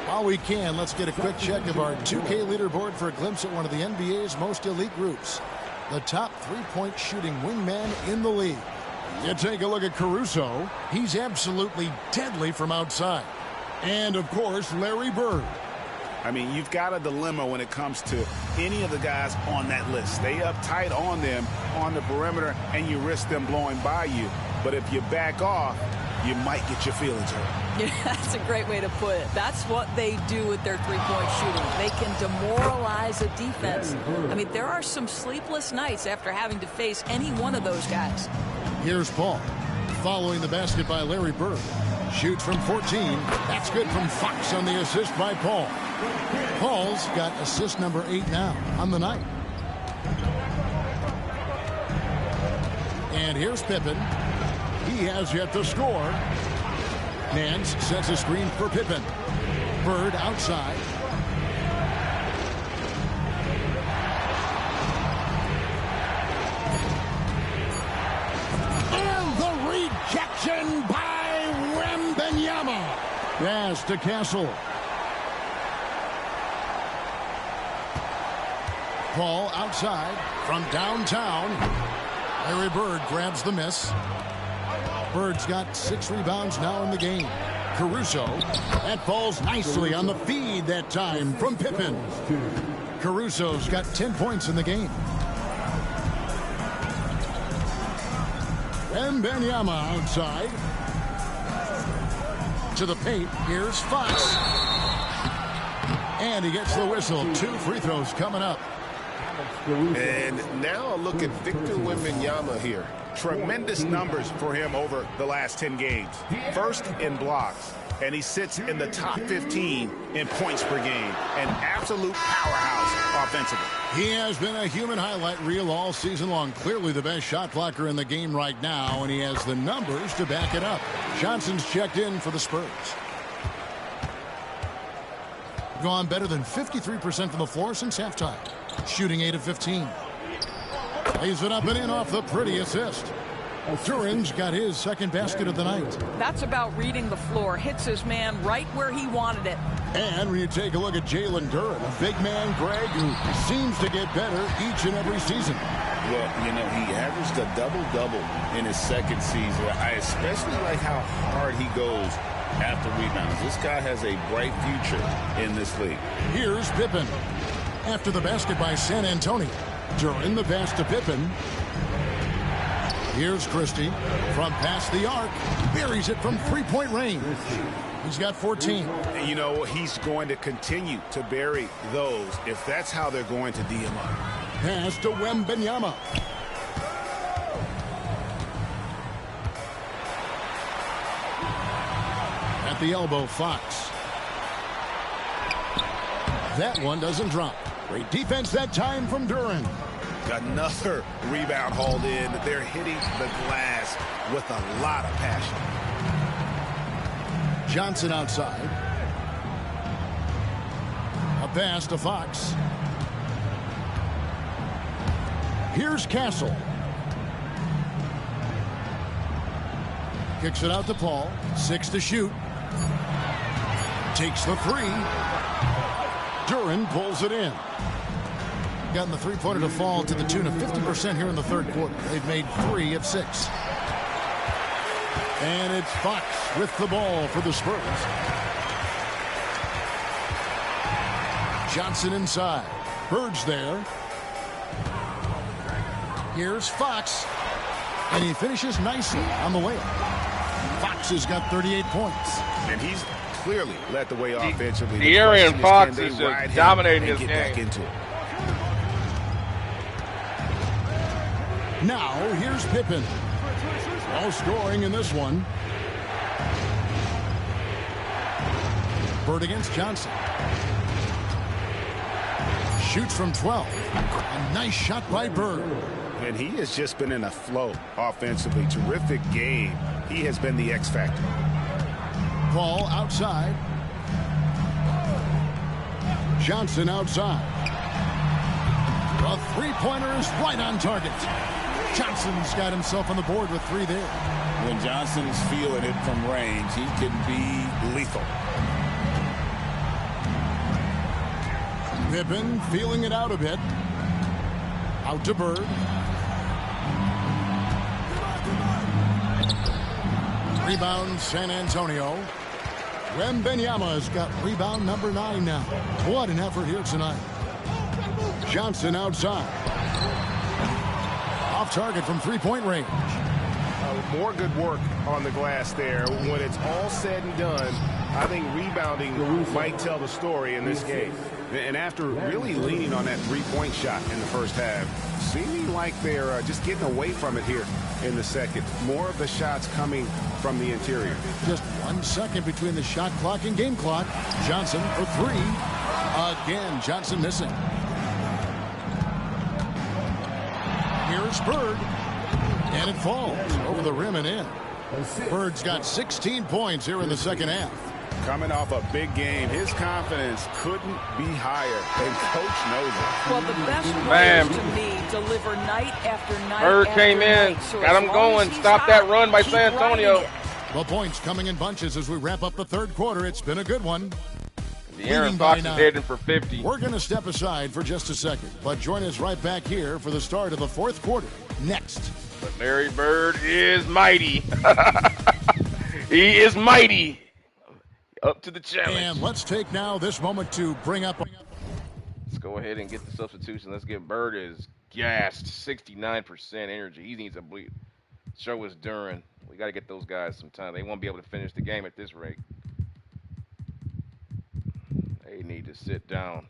While we can, let's get a quick check of our 2K leaderboard for a glimpse at one of the NBA's most elite groups. The top three-point shooting wingman in the league. You take a look at Caruso. He's absolutely deadly from outside. And, of course, Larry Bird. I mean, you've got a dilemma when it comes to any of the guys on that list. Stay up tight on them on the perimeter, and you risk them blowing by you. But if you back off, you might get your feelings hurt. Yeah, that's a great way to put it. That's what they do with their three-point shooting. They can demoralize a defense. I mean, there are some sleepless nights after having to face any one of those guys. Here's Paul. Following the basket by Larry Bird. Shoots from 14. That's good from Fox on the assist by Paul. Paul's got assist number 8 now on the night. And here's Pippen. He has yet to score. Nance sets a screen for Pippen. Bird outside. And the rejection Pass to Castle. Paul outside from downtown. Larry Bird grabs the miss. Bird's got 6 rebounds now in the game. Caruso. That falls nicely on the feed that time from Pippen. Caruso's got 10 points in the game. Wembanyama outside. To the paint. Here's Fox. And he gets the whistle. 2 free throws coming up. And now a look at Victor Wembanyama here. Tremendous numbers for him over the last 10 games. First in blocks, and he sits in the top 15 in points per game. An absolute powerhouse offensively. He has been a human highlight reel all season long. Clearly the best shot blocker in the game right now, and he has the numbers to back it up. Johnson's checked in for the Spurs. Gone better than 53% from the floor since halftime. Shooting 8 of 15. Lays it up and in off the pretty assist. Duran's got his second basket of the night. That's about reading the floor. Hits his man right where he wanted it. And when you take a look at Jalen Duran, a big man, Greg, who seems to get better each and every season. Well, you know, he averaged a double-double in his second season. I especially like how hard he goes after rebounds. This guy has a bright future in this league. Here's Pippen. After the basket by San Antonio. Duran the pass to Pippen. Here's Christie from past the arc. Buries it from three-point range. He's got 14. You know, he's going to continue to bury those if that's how they're going to D him up. Pass to Wembanyama. At the elbow, Fox. That one doesn't drop. Great defense that time from Duran. Another rebound hauled in. They're hitting the glass with a lot of passion. Johnson outside. A pass to Fox. Here's Castle. Kicks it out to Paul. 6 to shoot. Takes the 3. Duran pulls it in. Gotten the three-pointer to fall to the tune of 50% here in the third quarter. They've made 3 of 6. And it's Fox with the ball for the Spurs. Johnson inside. Bird's there. Here's Fox. And he finishes nicely on the layup. Fox has got 38 points. And he's clearly led the way offensively. De'Aaron Fox is just dominating his game. Now, here's Pippen. No scoring in this one. Bird against Johnson. Shoots from 12. A nice shot by Bird. And he has just been in a flow offensively. Terrific game. He has been the X factor. Paul outside. Johnson outside. The three-pointer is right on target. Johnson's got himself on the board with 3 there. When Johnson's feeling it from range, he can be lethal. Pippen feeling it out a bit. Out to Bird. Rebound San Antonio. Wembanyama's got rebound number 9 now. What an effort here tonight. Johnson outside. Off target from three-point range. More good work on the glass there. When it's all said and done, I think rebounding might tell the story in this game. And after really leaning on that three-point shot in the first half, seeming like they're just getting away from it here in the second. More of the shots coming from the interior. Just 1 second between the shot clock and game clock. Johnson for 3. Again, Johnson missing. Here's Bird. And it falls over the rim and in. Bird's got 16 points here in the second half. Coming off a big game, his confidence couldn't be higher, and Coach knows it. Well, the best players to me deliver night after night. Bird came in, so got him going, stopped that run by San Antonio. The points coming in bunches as we wrap up the third quarter. It's been a good one. Aaron Fox is heading for 50. We're going to step aside for just a second, but join us right back here for the start of the fourth quarter next. But Larry Bird is mighty. He is mighty. Up to the challenge. And let's take now this moment to bring up. Let's go ahead and get the substitution. Let's get Bird is gassed, 69% energy. He needs a bleed. Show us Duran. We got to get those guys some time. They won't be able to finish the game at this rate. They need to sit down.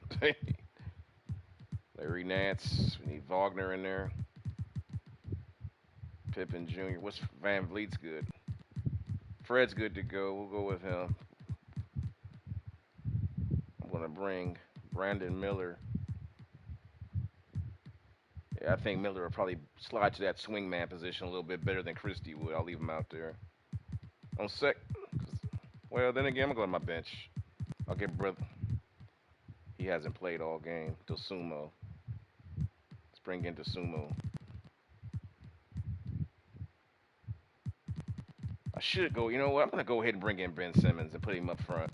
Larry Nance. We need Wagner in there. Pippen Jr. What's Van Vliet's good? Fred's good to go. We'll go with him. I'm going to bring Brandon Miller. Yeah, I think Miller will probably slide to that swingman position a little bit better than Christie would. I'll leave him out there. On sec. Well, then again, I'm going to go to my bench. I'll get brother. He hasn't played all game. Dosunmu. Let's bring in Dosunmu. I should go, you know what? I'm going to go ahead and bring in Ben Simmons and put him up front.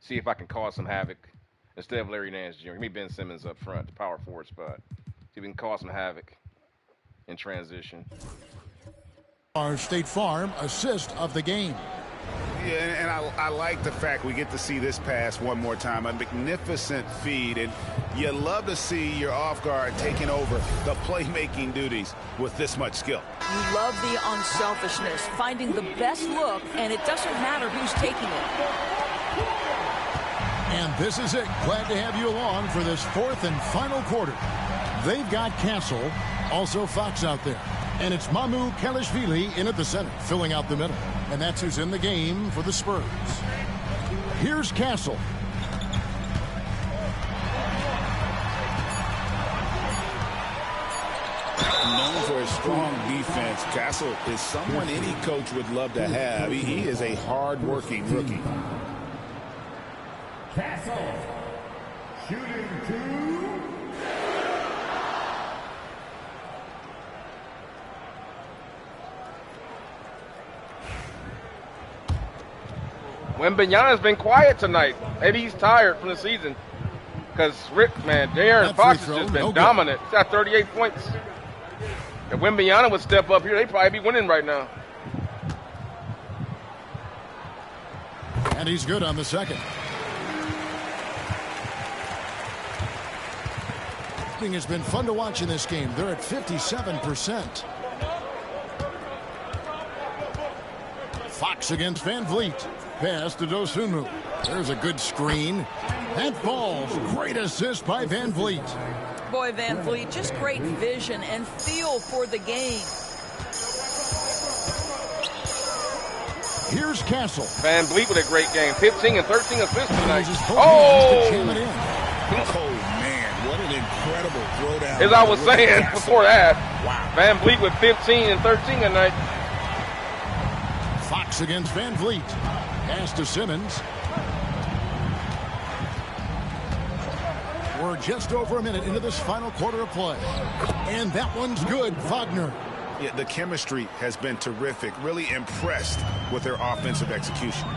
See if I can cause some havoc instead of Larry Nance Jr. Give me Ben Simmons up front, the power forward spot. See if we can cause some havoc in transition. Our State Farm assist of the game. Yeah, and I like the fact we get to see this pass one more time. A magnificent feed, and you love to see your off guard taking over the playmaking duties with this much skill. You love the unselfishness, finding the best look, and it doesn't matter who's taking it. And this is it. Glad to have you along for this fourth and final quarter. They've got Castle, also Fox out there. And it's Mamu Kelishvili in at the center, filling out the middle. And that's who's in the game for the Spurs. Here's Castle. Known for a strong defense, Castle is someone any coach would love to have. He is a hard-working rookie. Castle, shooting 2. Wembanyama's been quiet tonight. Maybe he's tired from the season. Because, De'Aaron Fox has just been dominant. He's got 38 points. If Wembanyama would step up here, they'd probably be winning right now. And he's good on the second. It's been fun to watch in this game. They're at 57%. Fox against Van Vliet. Pass to Dosunmu. There's a good screen. That falls. Great assist by Van Vliet. Boy, Van Vliet, just great vision and feel for the game. Here's Castle. Van Vliet with a great game. 15 and 13 assists tonight. Oh, man, what an incredible throwdown. As I was saying before that, wow. Van Vliet with 15 and 13 tonight. Fox against Van Vliet. Pass to Simmons. We're just over a minute into this final quarter of play. And that one's good, Wagner. Yeah, the chemistry has been terrific. Really impressed with their offensive execution.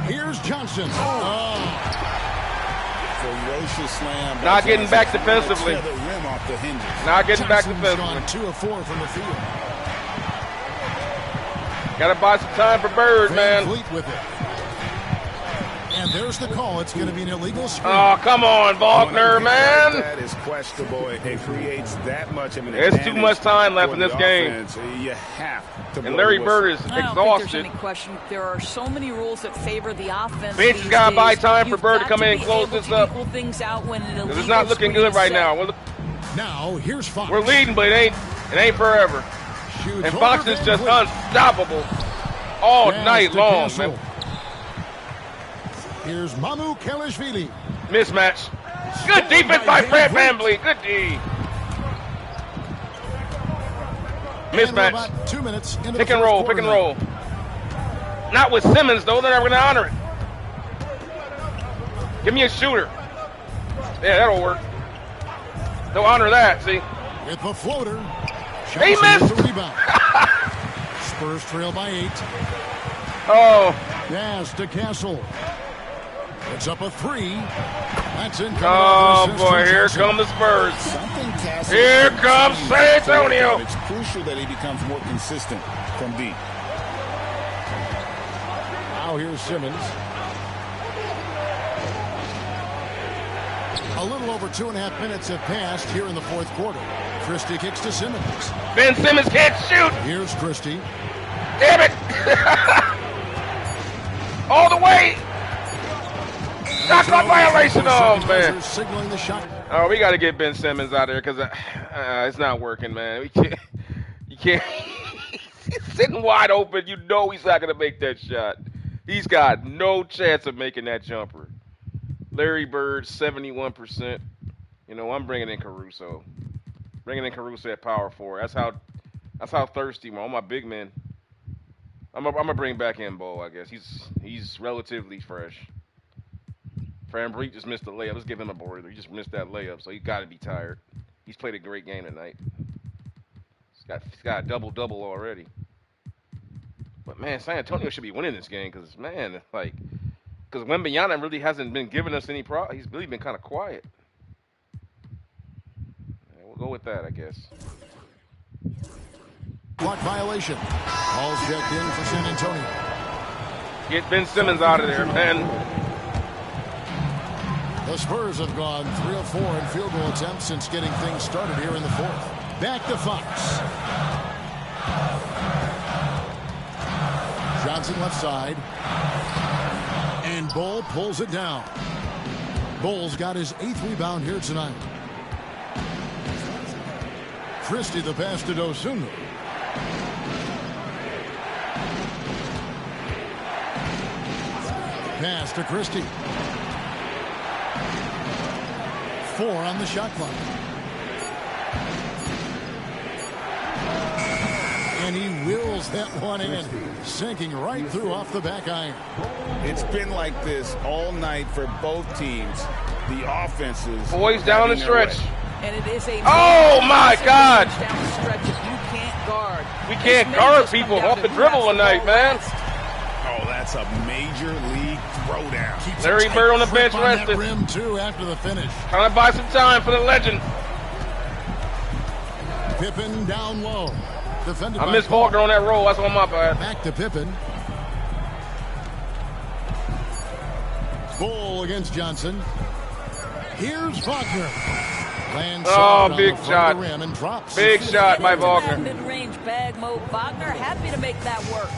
Here's Johnson. Ferocious slam. Not getting back defensively. Not getting back defensively. 2 of 4 from the field. Got to buy some time for Bird, man. Fleet with it. And there's the call. It's going to be an illegal screen. Oh, come on, Wagner, man. That is questionable. It creates that much of an advantage. There's too much time left in this game. You have to. And Larry Bird is exhausted. I don't think there's any question. There are so many rules that favor the offense. Bench has got to buy time for Bird to come in and close this up. Things out when an it's not looking good right now. Now here's Fox. We're leading, but it ain't forever. Shoots and Fox is just unstoppable all night long, man. Here's Mamu Kelishvili. Mismatch. Good defense by Fred VanVleet. Good D. Mismatch. 2 minutes into pick and roll, pick and roll. Not with Simmons, though. They're never going to honor it. Give me a shooter. Yeah, that'll work. They'll honor that, see? With the floater. He missed. The rebound. Spurs trail by 8. Oh. Pass to Castle. It's up a 3. That's in. Oh, boy, here come the Spurs. Here comes San Antonio. It's crucial that he becomes more consistent from deep. Now here's Simmons. A little over 2.5 minutes have passed here in the fourth quarter. Christie kicks to Simmons. Ben Simmons can't shoot. Here's Christie. Damn it. All the way. Shot clock violation. Oh, man. Signaling the shot. Oh, we got to get Ben Simmons out of there because it's not working, man. We can't. You can't. He's sitting wide open. You know he's not going to make that shot. He's got no chance of making that jumper. Larry Bird, 71%. You know, I'm bringing in Caruso. Bringing in Caruso at power forward. That's how thirsty all my big men. I'm gonna bring back Embo, I guess. He's relatively fresh. Fran Breed just missed the layup. Let's give him a breather. He just missed that layup, so he got to be tired. He's played a great game tonight. He's got a double-double already. But, man, San Antonio should be winning this game because, man, because Wembanyama really hasn't been giving us any problem. He's really been kind of quiet. Yeah, we'll go with that, I guess. Clock violation. Ball's checked in for San Antonio. Get Ben Simmons out of there, man. The Spurs have gone 3 of 4 in field goal attempts since getting things started here in the fourth. Back to Fox. Johnson left side. And Bull pulls it down. Bull's got his 8th rebound here tonight. Christie the pass to Dosunmu. Pass to Christie. 4 on the shot clock. And he wills that one in, sinking right through off the back iron. It's been like this all night for both teams. The offenses. Boys down the stretch. And it is a oh my God! Down the stretch if you can't guard. We can't guard people off the dribble tonight, man. Oh, that's a major league throwdown. Larry Bird on the bench rested. Rim too after the finish. Trying to buy some time for the legend. Pippen down low. Defended I miss Faulkner on that roll. That's on my bad. Back to Pippen. Bull against Johnson. Here's Faulkner. Oh, big shot. And drops. Big shot by Faulkner. Mid-range bag mode. Wagner happy to make that work.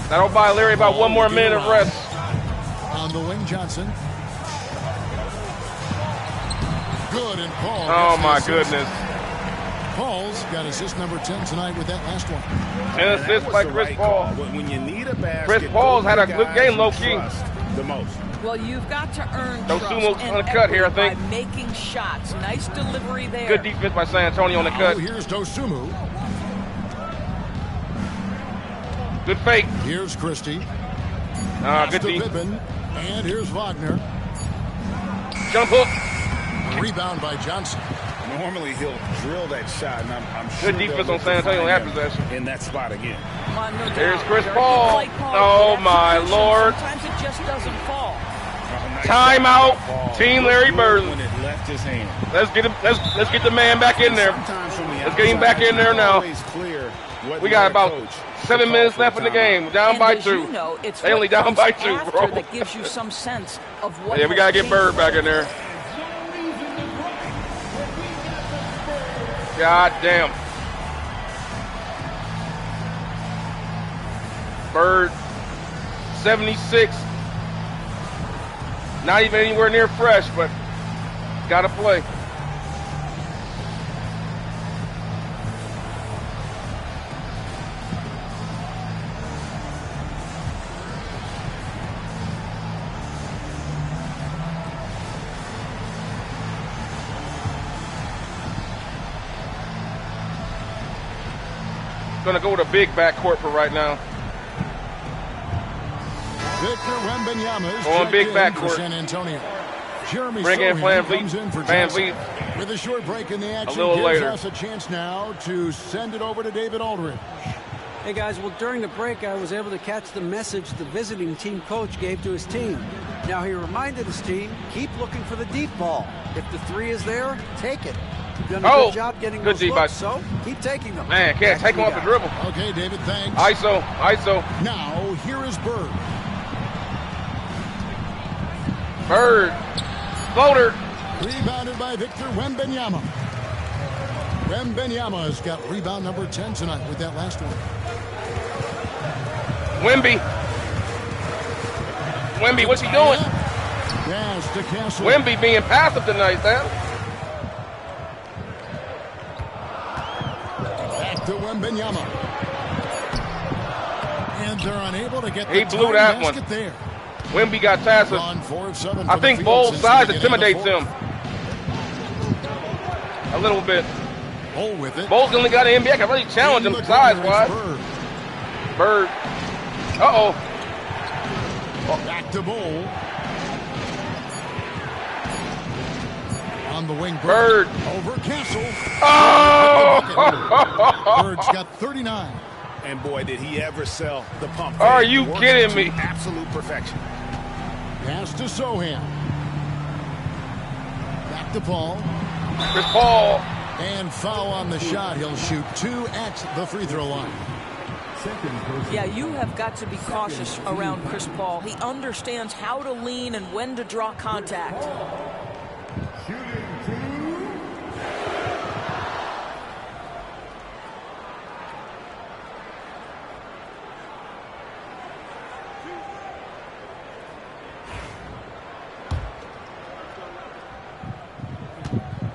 That'll buy Larry about one more minute of rest. On the wing, Johnson. Good, and Paul. Oh, my goodness. Paul's got assist number 10 tonight with that last one. And assist by Chris Paul. When you need a basket, Chris Paul's had a good game, low-key. The most. Well, you've got to earn Dosunmu trust on the cut here, I think. by making shots. Nice delivery there. Good defense by San Antonio on the cut. Here's Dosunmu. Good fake. Here's Christie. Good defense. Pippen. And here's Wagner. Jump hook. Rebound by Johnson. Normally he'll drill that shot, and I'm sure good defense on San Antonio in that possession. In that spot again. There's Chris Paul. Oh my Lord. Sometimes it just doesn't fall. Timeout. Team Larry Bird. When it left his hand. Let's get him. Let's get the man back in there. Let's get him back in there now. We got about 7 minutes left in the game. Down by 2. You know, it's they only down by 2, bro. That gives you some sense of what. Yeah, we gotta get Bird back in there. God damn. Bird, 76. Not even anywhere near fresh, but gotta play. Gonna go with a big backcourt for right now. Victor Wembanyama is going big backcourt. San Antonio. Jeremy Bring in Van Vliet. With a short break in the action, a little later. Gives us a chance now to send it over to David Aldridge. Hey, guys, well, during the break, I was able to catch the message the visiting team coach gave to his team. Now, he reminded his team, keep looking for the deep ball. If the three is there, take it. You've done a good job getting those looks, so keep taking them. Man, can't take him off the dribble. Okay, David, thanks. ISO. Now, here is Bird. Bird. Floater. Rebounded by Victor Wembanyama. Wembanyama has got rebound number 10 tonight with that last one. Wemby, what's he doing? Yes, to Castle. Wemby being passive tonight, Sam. Back to Wembanyama. And they're unable to get the He blew that one. there. Wemby got passive. Gone 4 of 7 I think Bull's size intimidates him a little bit. Bull with it. Bull's only got an NBA. I can really challenge him size-wise. Bird. Uh-oh. Back to Bull. On the wing, Bird. Over Castle. Oh! Bird's got 39. And boy, did he ever sell the pump. Are you kidding me? Absolute perfection. Pass to Sohan. Back to Paul. Chris Paul. And foul on the shot. He'll shoot 2 at the free throw line. Yeah, you have got to be cautious around Chris Paul. He understands how to lean and when to draw contact.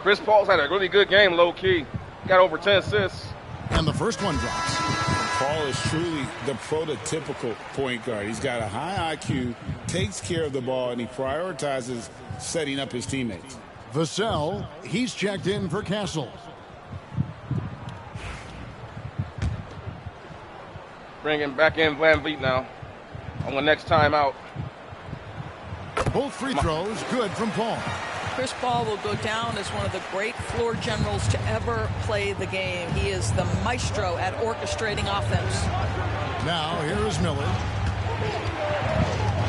Chris Paul's had a really good game, low-key. Got over 10 assists. And the first one drops. Paul is truly the prototypical point guard. He's got a high IQ, takes care of the ball, and he prioritizes setting up his teammates. Vassell, he's checked in for Castle. Bringing back in Van Vliet now on the next time out. Both free throws good from Paul. Chris Paul will go down as one of the great floor generals to ever play the game. He is the maestro at orchestrating offense. Now here is Miller.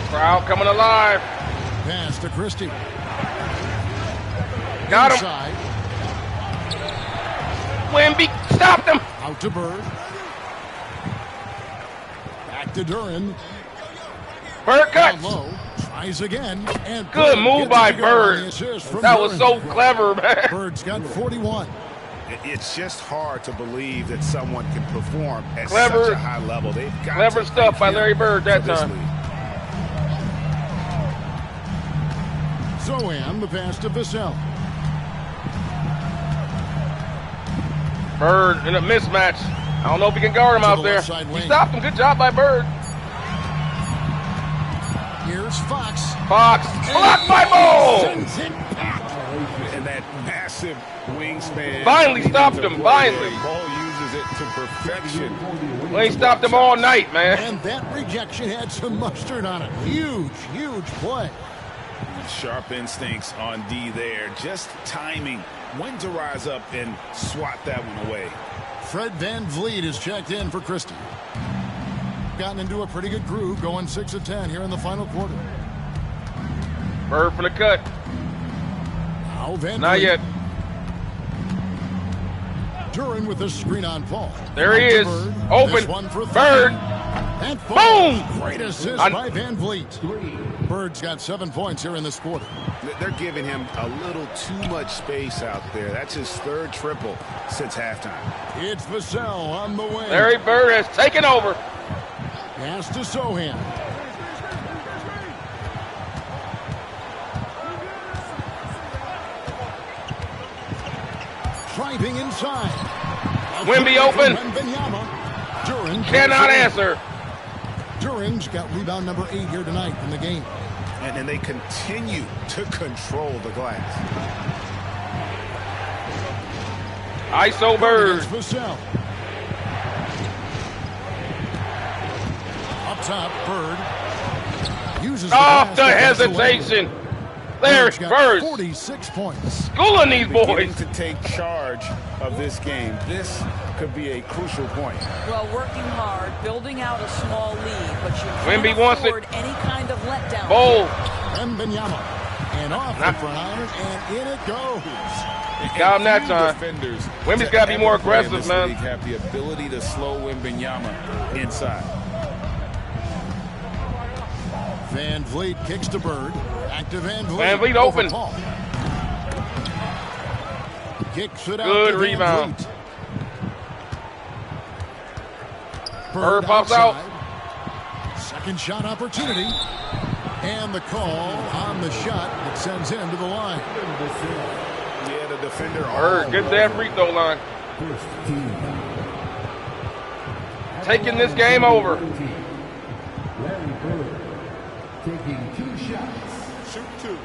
Crowd coming alive. Pass to Christie. Got him. Inside. Wemby stopped him. Out to Bird. Back to Duran. Bird cuts. Down low. Tries again. And good Bird move by Bird. That was so Duran. clever, man. Bird's got 41. It's just hard to believe that someone can perform at Clever, such a high level. They've got clever stuff by Larry Bird that time. Zohan, the pass to Vassell. Bird in a mismatch. I don't know if he can guard him out there. He stopped him. Good job by Bird. Here's Fox. Fox. Blocked by Bull. And that massive wingspan. Finally stopped him. Finally. Bull uses it to perfection. We ain't stopped him all night, man. And that rejection had some mustard on it. Huge, huge play. Sharp instincts on D there. Just timing when to rise up and swat that one away. Fred Van Vliet is checked in for Christie. Gotten into a pretty good groove, going 6 of 10 here in the final quarter. Bird for the cut. Now Van Not Vliet. yet. Duran with the screen on Paul. There he is. Bird. Open. One for Bird. And boom. Great assist by Van Vliet. Bird's got 7 points here in this quarter. They're giving him a little too much space out there. That's his 3rd triple since halftime. It's Vassell on the way. Larry Bird has taken over. Pass to Sohan. Driving inside. Wemby open. Duran cannot answer. Duran's got rebound number 8 here tonight in the game. And they continue to control the glass. ISO Bird. Vassell. Up top, Bird. Uses Off the glass hesitation. There's Bird. 46 points. Schooling these boys. Beginning to take charge of this game. This could be a crucial point. Well, working hard, building out a small lead, but you Wemby can't wants it. afford any kind of letdown. Bowl. Wembanyama. And off the front iron, and in it goes. Got him that time. Defenders Wemby's got to be more play in aggressive, this man. league have the ability to slow Wembanyama inside. Van Vliet kicks to Bird. Back to Van Vliet. Van Vliet Over open. Paul. Kicks it out Good to rebound. Van Vliet. Bird pops out. Second shot opportunity. And the call on the shot that sends him to the line. Yeah, the defender. Bird, get that free throw line. Taking this game over. Larry Bird taking 2 shots. Shoot 2.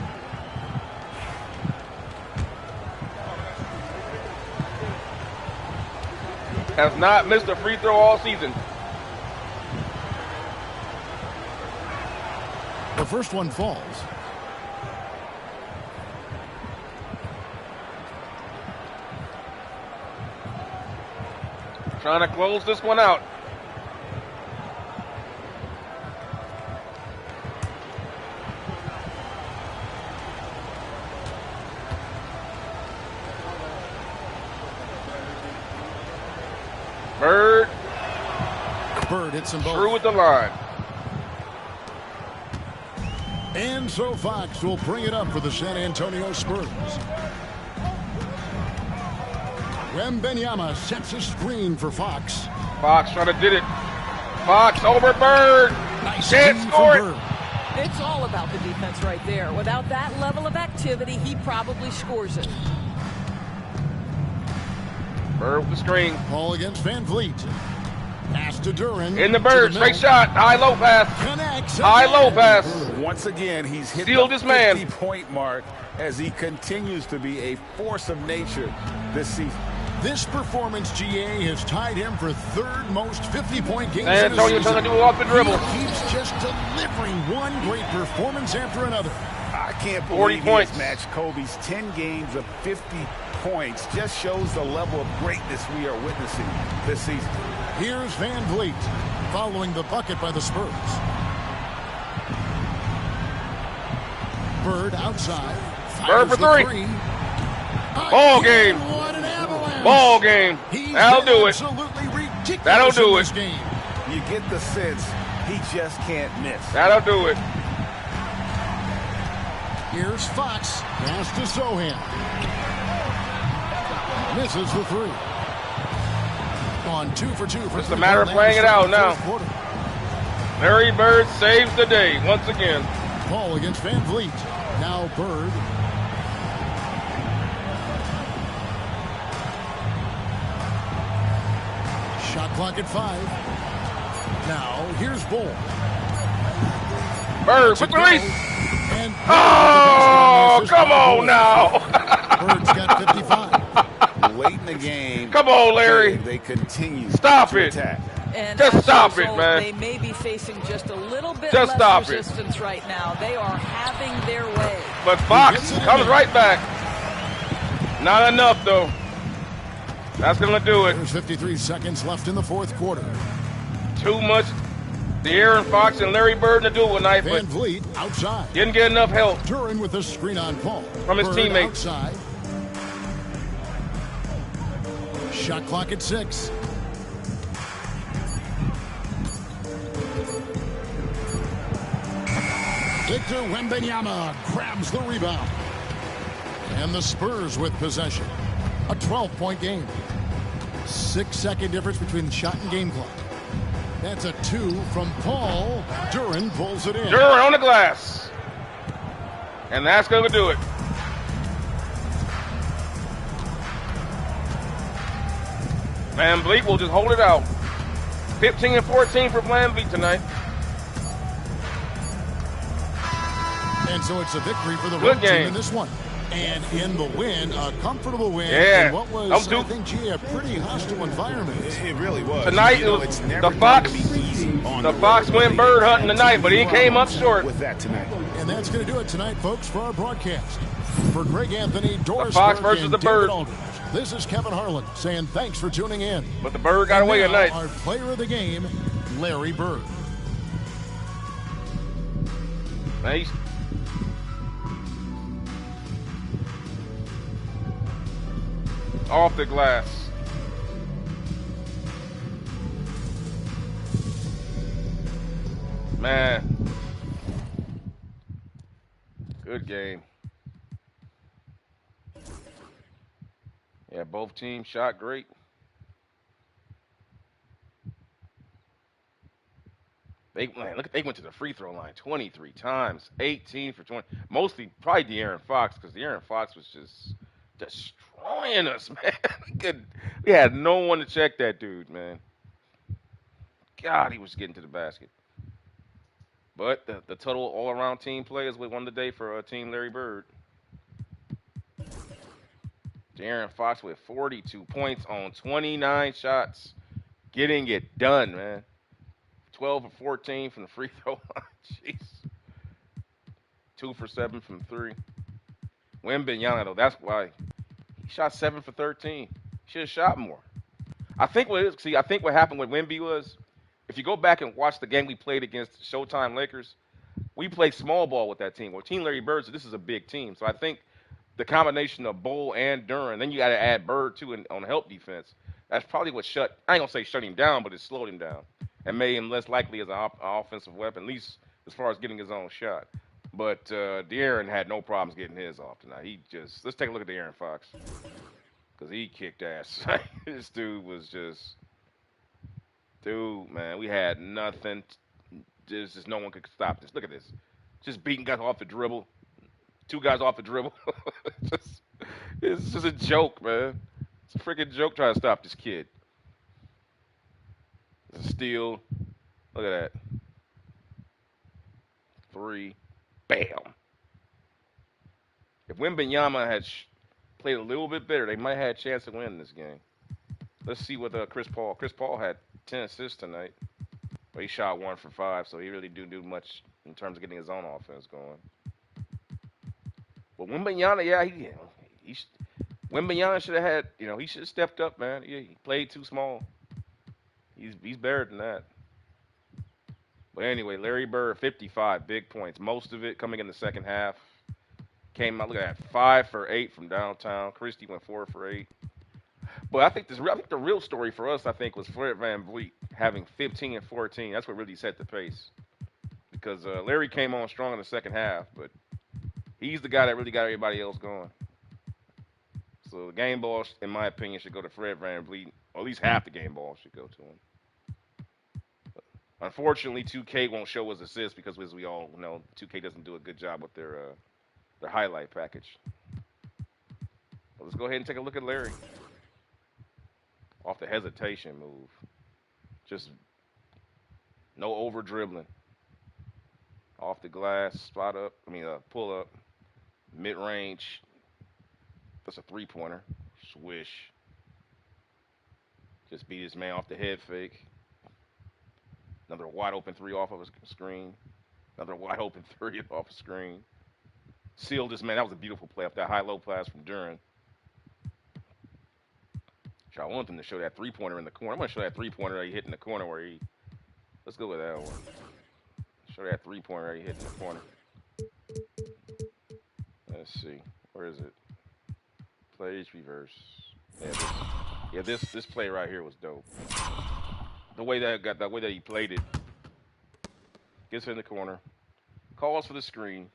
Has not missed a free throw all season. The first one falls. Trying to close this one out. Bird. Bird hits them both. Through with the line. And so Fox will bring it up for the San Antonio Spurs. Wembanyama sets a screen for Fox. Fox trying to did it. Fox over Bird. Nice Can't D score from it. Bird. It's all about the defense right there. Without that level of activity, he probably scores it. Bird with the screen. Ball against Van Vliet. Pass to Duran. In the Bird. Straight shot. High-low pass. Connects. High-low pass. Once again, he's hit Steal the this man. 50-point mark as he continues to be a force of nature this season. This performance, GA, has tied him for third most 50-point games San in a Antonio season. trying to do it off the dribble. He keeps just delivering one great performance after another. I can't 40 believe points. he's matched Kobe's 10 games of 50 points. Just shows the level of greatness we are witnessing this season. Here's Van Vliet following the bucket by the Spurs. Bird outside. Bird for Fires the three. Ball game. What an avalanche. Ball game. He's That'll been do it. absolutely ridiculous That'll do in it. this game. You get the sense he just can't miss. That'll do it. Here's Fox. Pass to Sohan. Misses the 3. On 2 for 2 for It's a matter of playing it out now. Larry Bird saves the day once again. Ball against Van Vliet. Now Bird. Shot clock at 5. Now here's Bull. Bird with the release. And Oh, come on now. Bird's got 55. Late in the game. Come on, Larry. They continue. Stop to it. attack. And Just as a stop it, result, man. They may be facing just a little bit Just less stop it. resistance right now. They are having their way. But Fox comes right back. Not enough, though. That's going to do it. There's 53 seconds left in the fourth quarter. Too much De'Aaron Fox and Larry Bird to do it tonight, Van but Vliet outside. didn't get enough help. Duran with the screen on Paul. From his Bird teammates. Outside. Shot clock at 6. Victor Wembanyama grabs the rebound. And the Spurs with possession. A 12-point game. 6-second difference between shot and game clock. That's a 2 from Paul. Duran pulls it in. Duran on the glass. And that's going to do it. Van Vliet will just hold it out. 15 and 14 for Van Vliet tonight. And so it's a victory for the Good road team game. in this one. And in the win, a comfortable win Yeah. in what was, I think, gee, a pretty hostile environment. It really was. Tonight, You know, it was it's never the going Fox. to be easy on The the Fox road. went bird hunting tonight, but he came up short. With that tonight. And that's going to do it tonight, folks, for our broadcast. For Greg Anthony, Doris Fox Burke, versus and the David Bird. Aldridge, This is Kevin Harlan saying thanks for tuning in. But the Bird got And away now, tonight. Our player of the game, Larry Bird. Nice. Off the glass. Man. Good game. Yeah, both teams shot great. They went to the free throw line 23 times, 18 for 20. Mostly probably De'Aaron Fox, because De'Aaron Fox was just destroying us, man. We had no one to check that dude, man. God, he was getting to the basket. But the total all-around team play is what won the day for Team Larry Bird. De'Aaron Fox with 42 points on 29 shots. Getting it done, man. 12 of 14 from the free throw line. Jeez. 2 for 7 from 3. Wembanyama, though, that's why he shot 7 for 13. Should have shot more. I think what happened with Wemby was, if you go back and watch the game we played against Showtime Lakers, we played small ball with that team. Well, Team Larry Bird, so this is a big team. So I think the combination of Bull and Duran, then you got to add Bird too on help defense. That's probably what I ain't gonna say shut him down, but it slowed him down and made him less likely as an offensive weapon, at least as far as getting his own shot. But De'Aaron had no problems getting his off tonight. Let's take a look at De'Aaron Fox, because he kicked ass. This dude was man, we had nothing. Just no one could stop this. Look at this. Just beating guys off the dribble. 2 guys off the dribble. It's just a joke, man. It's a freaking joke trying to stop this kid. It's a steal. Look at that. 3. Bam. If Wembanyama had played a little bit better, they might have had a chance to win this game. Let's see what Chris Paul. Chris Paul had 10 assists tonight. But he shot 1 for 5, so he really didn't do much in terms of getting his own offense going. But Wembanyama, yeah, Wembanyama should have had, he should have stepped up, man. He played too small. He's better than that. But anyway, Larry Bird, 55 big points. Most of it coming in the second half. Came out, look at that, 5 for 8 from downtown. Christie went 4 for 8. But I think the real story for us, was Fred VanVleet having 15 and 14. That's what really set the pace. Because Larry came on strong in the second half, but he's the guy that really got everybody else going. So the game ball, in my opinion, should go to Fred VanVleet. Or at least half the game ball should go to him. But unfortunately, 2K won't show us assists because, as we all know, 2K doesn't do a good job with their highlight package. But let's go ahead and take a look at Larry. Off the hesitation move. Just no over dribbling. Off the glass, pull up. Mid-range. That's a 3-pointer. Swish. Just beat his man off the head fake. Another wide open 3 off of a screen. Another wide open 3 off a screen. Sealed his man. That was a beautiful play off that high-low pass from Duran. I want them to show that 3-pointer in the corner. I'm going to show that 3-pointer that he hit in the corner where he... Let's go with that one. Show that 3-pointer that he hit in the corner. Let's see. Where is it? Plays reverse. This play right here was dope. The way that he played it. Gets in the corner. Calls for the screen.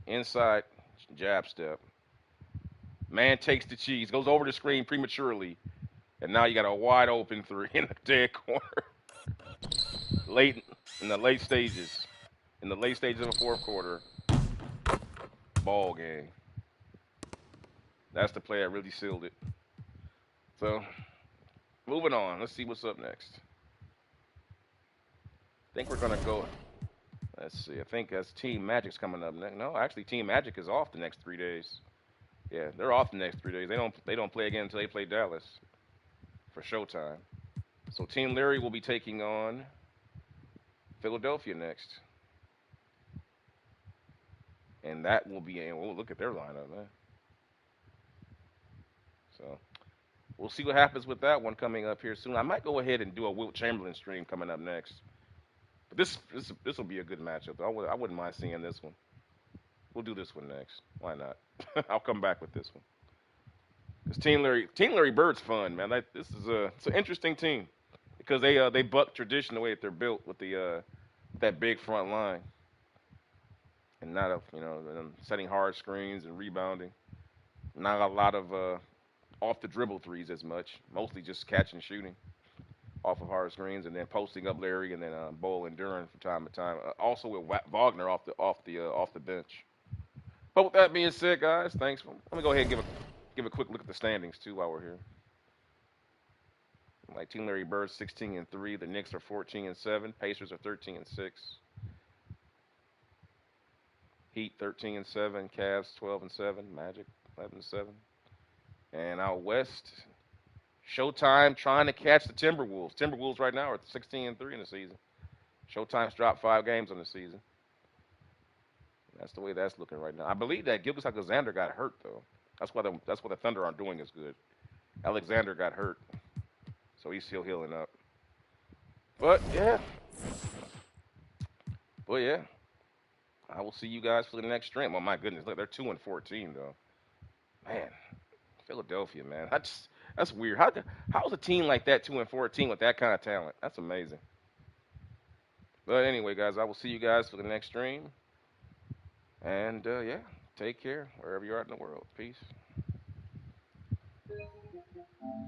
Inside jab step. Man takes the cheese, goes over the screen prematurely, and now you got a wide open 3 in the dead corner. In the late stages of the fourth quarter, ball game. That's the play that really sealed it. So, moving on. Let's see what's up next. I think we're gonna go. Let's see. I think that's Team Magic's coming up next. No, actually, Team Magic is off the next 3 days. Yeah, they're off the next 3 days. They don't play again until they play Dallas for Showtime. So Team Larry will be taking on Philadelphia next. And that will be look at their lineup, man. So we'll see what happens with that one coming up here soon. I might go ahead and do a Wilt Chamberlain stream coming up next. But this will be a good matchup. I wouldn't mind seeing this one. We'll do this one next. Why not? I'll come back with this one. Because Team Larry Bird's fun, man. It's an interesting team because they buck tradition the way that they're built with the that big front line and not setting hard screens and rebounding. Not a lot of off the dribble threes as much. Mostly just catching and shooting off of hard screens and then posting up Larry and then Bowl and Duran from time to time. Also with Wagner off the bench. But with that being said, guys, thanks. Let me go ahead and give a quick look at the standings too while we're here. Like Team Larry Bird 16-3, the Knicks are 14-7, Pacers are 13-6, Heat 13-7, Cavs 12-7, Magic 11-7, and out west, Showtime trying to catch the Timberwolves. Timberwolves right now are 16-3 in the season. Showtime's dropped 5 games on the season. That's the way that's looking right now. I believe that Gilgeous-Alexander got hurt though. That's why the Thunder aren't doing as good. Alexander got hurt, so he's still healing up. But yeah, I will see you guys for the next stream. Oh my goodness, look, they're 2-14 though. Man, Philadelphia, man, that's weird. How's a team like that 2-14 with that kind of talent? That's amazing. But anyway, guys, I will see you guys for the next stream. And yeah, take care wherever you're at in the world. Peace.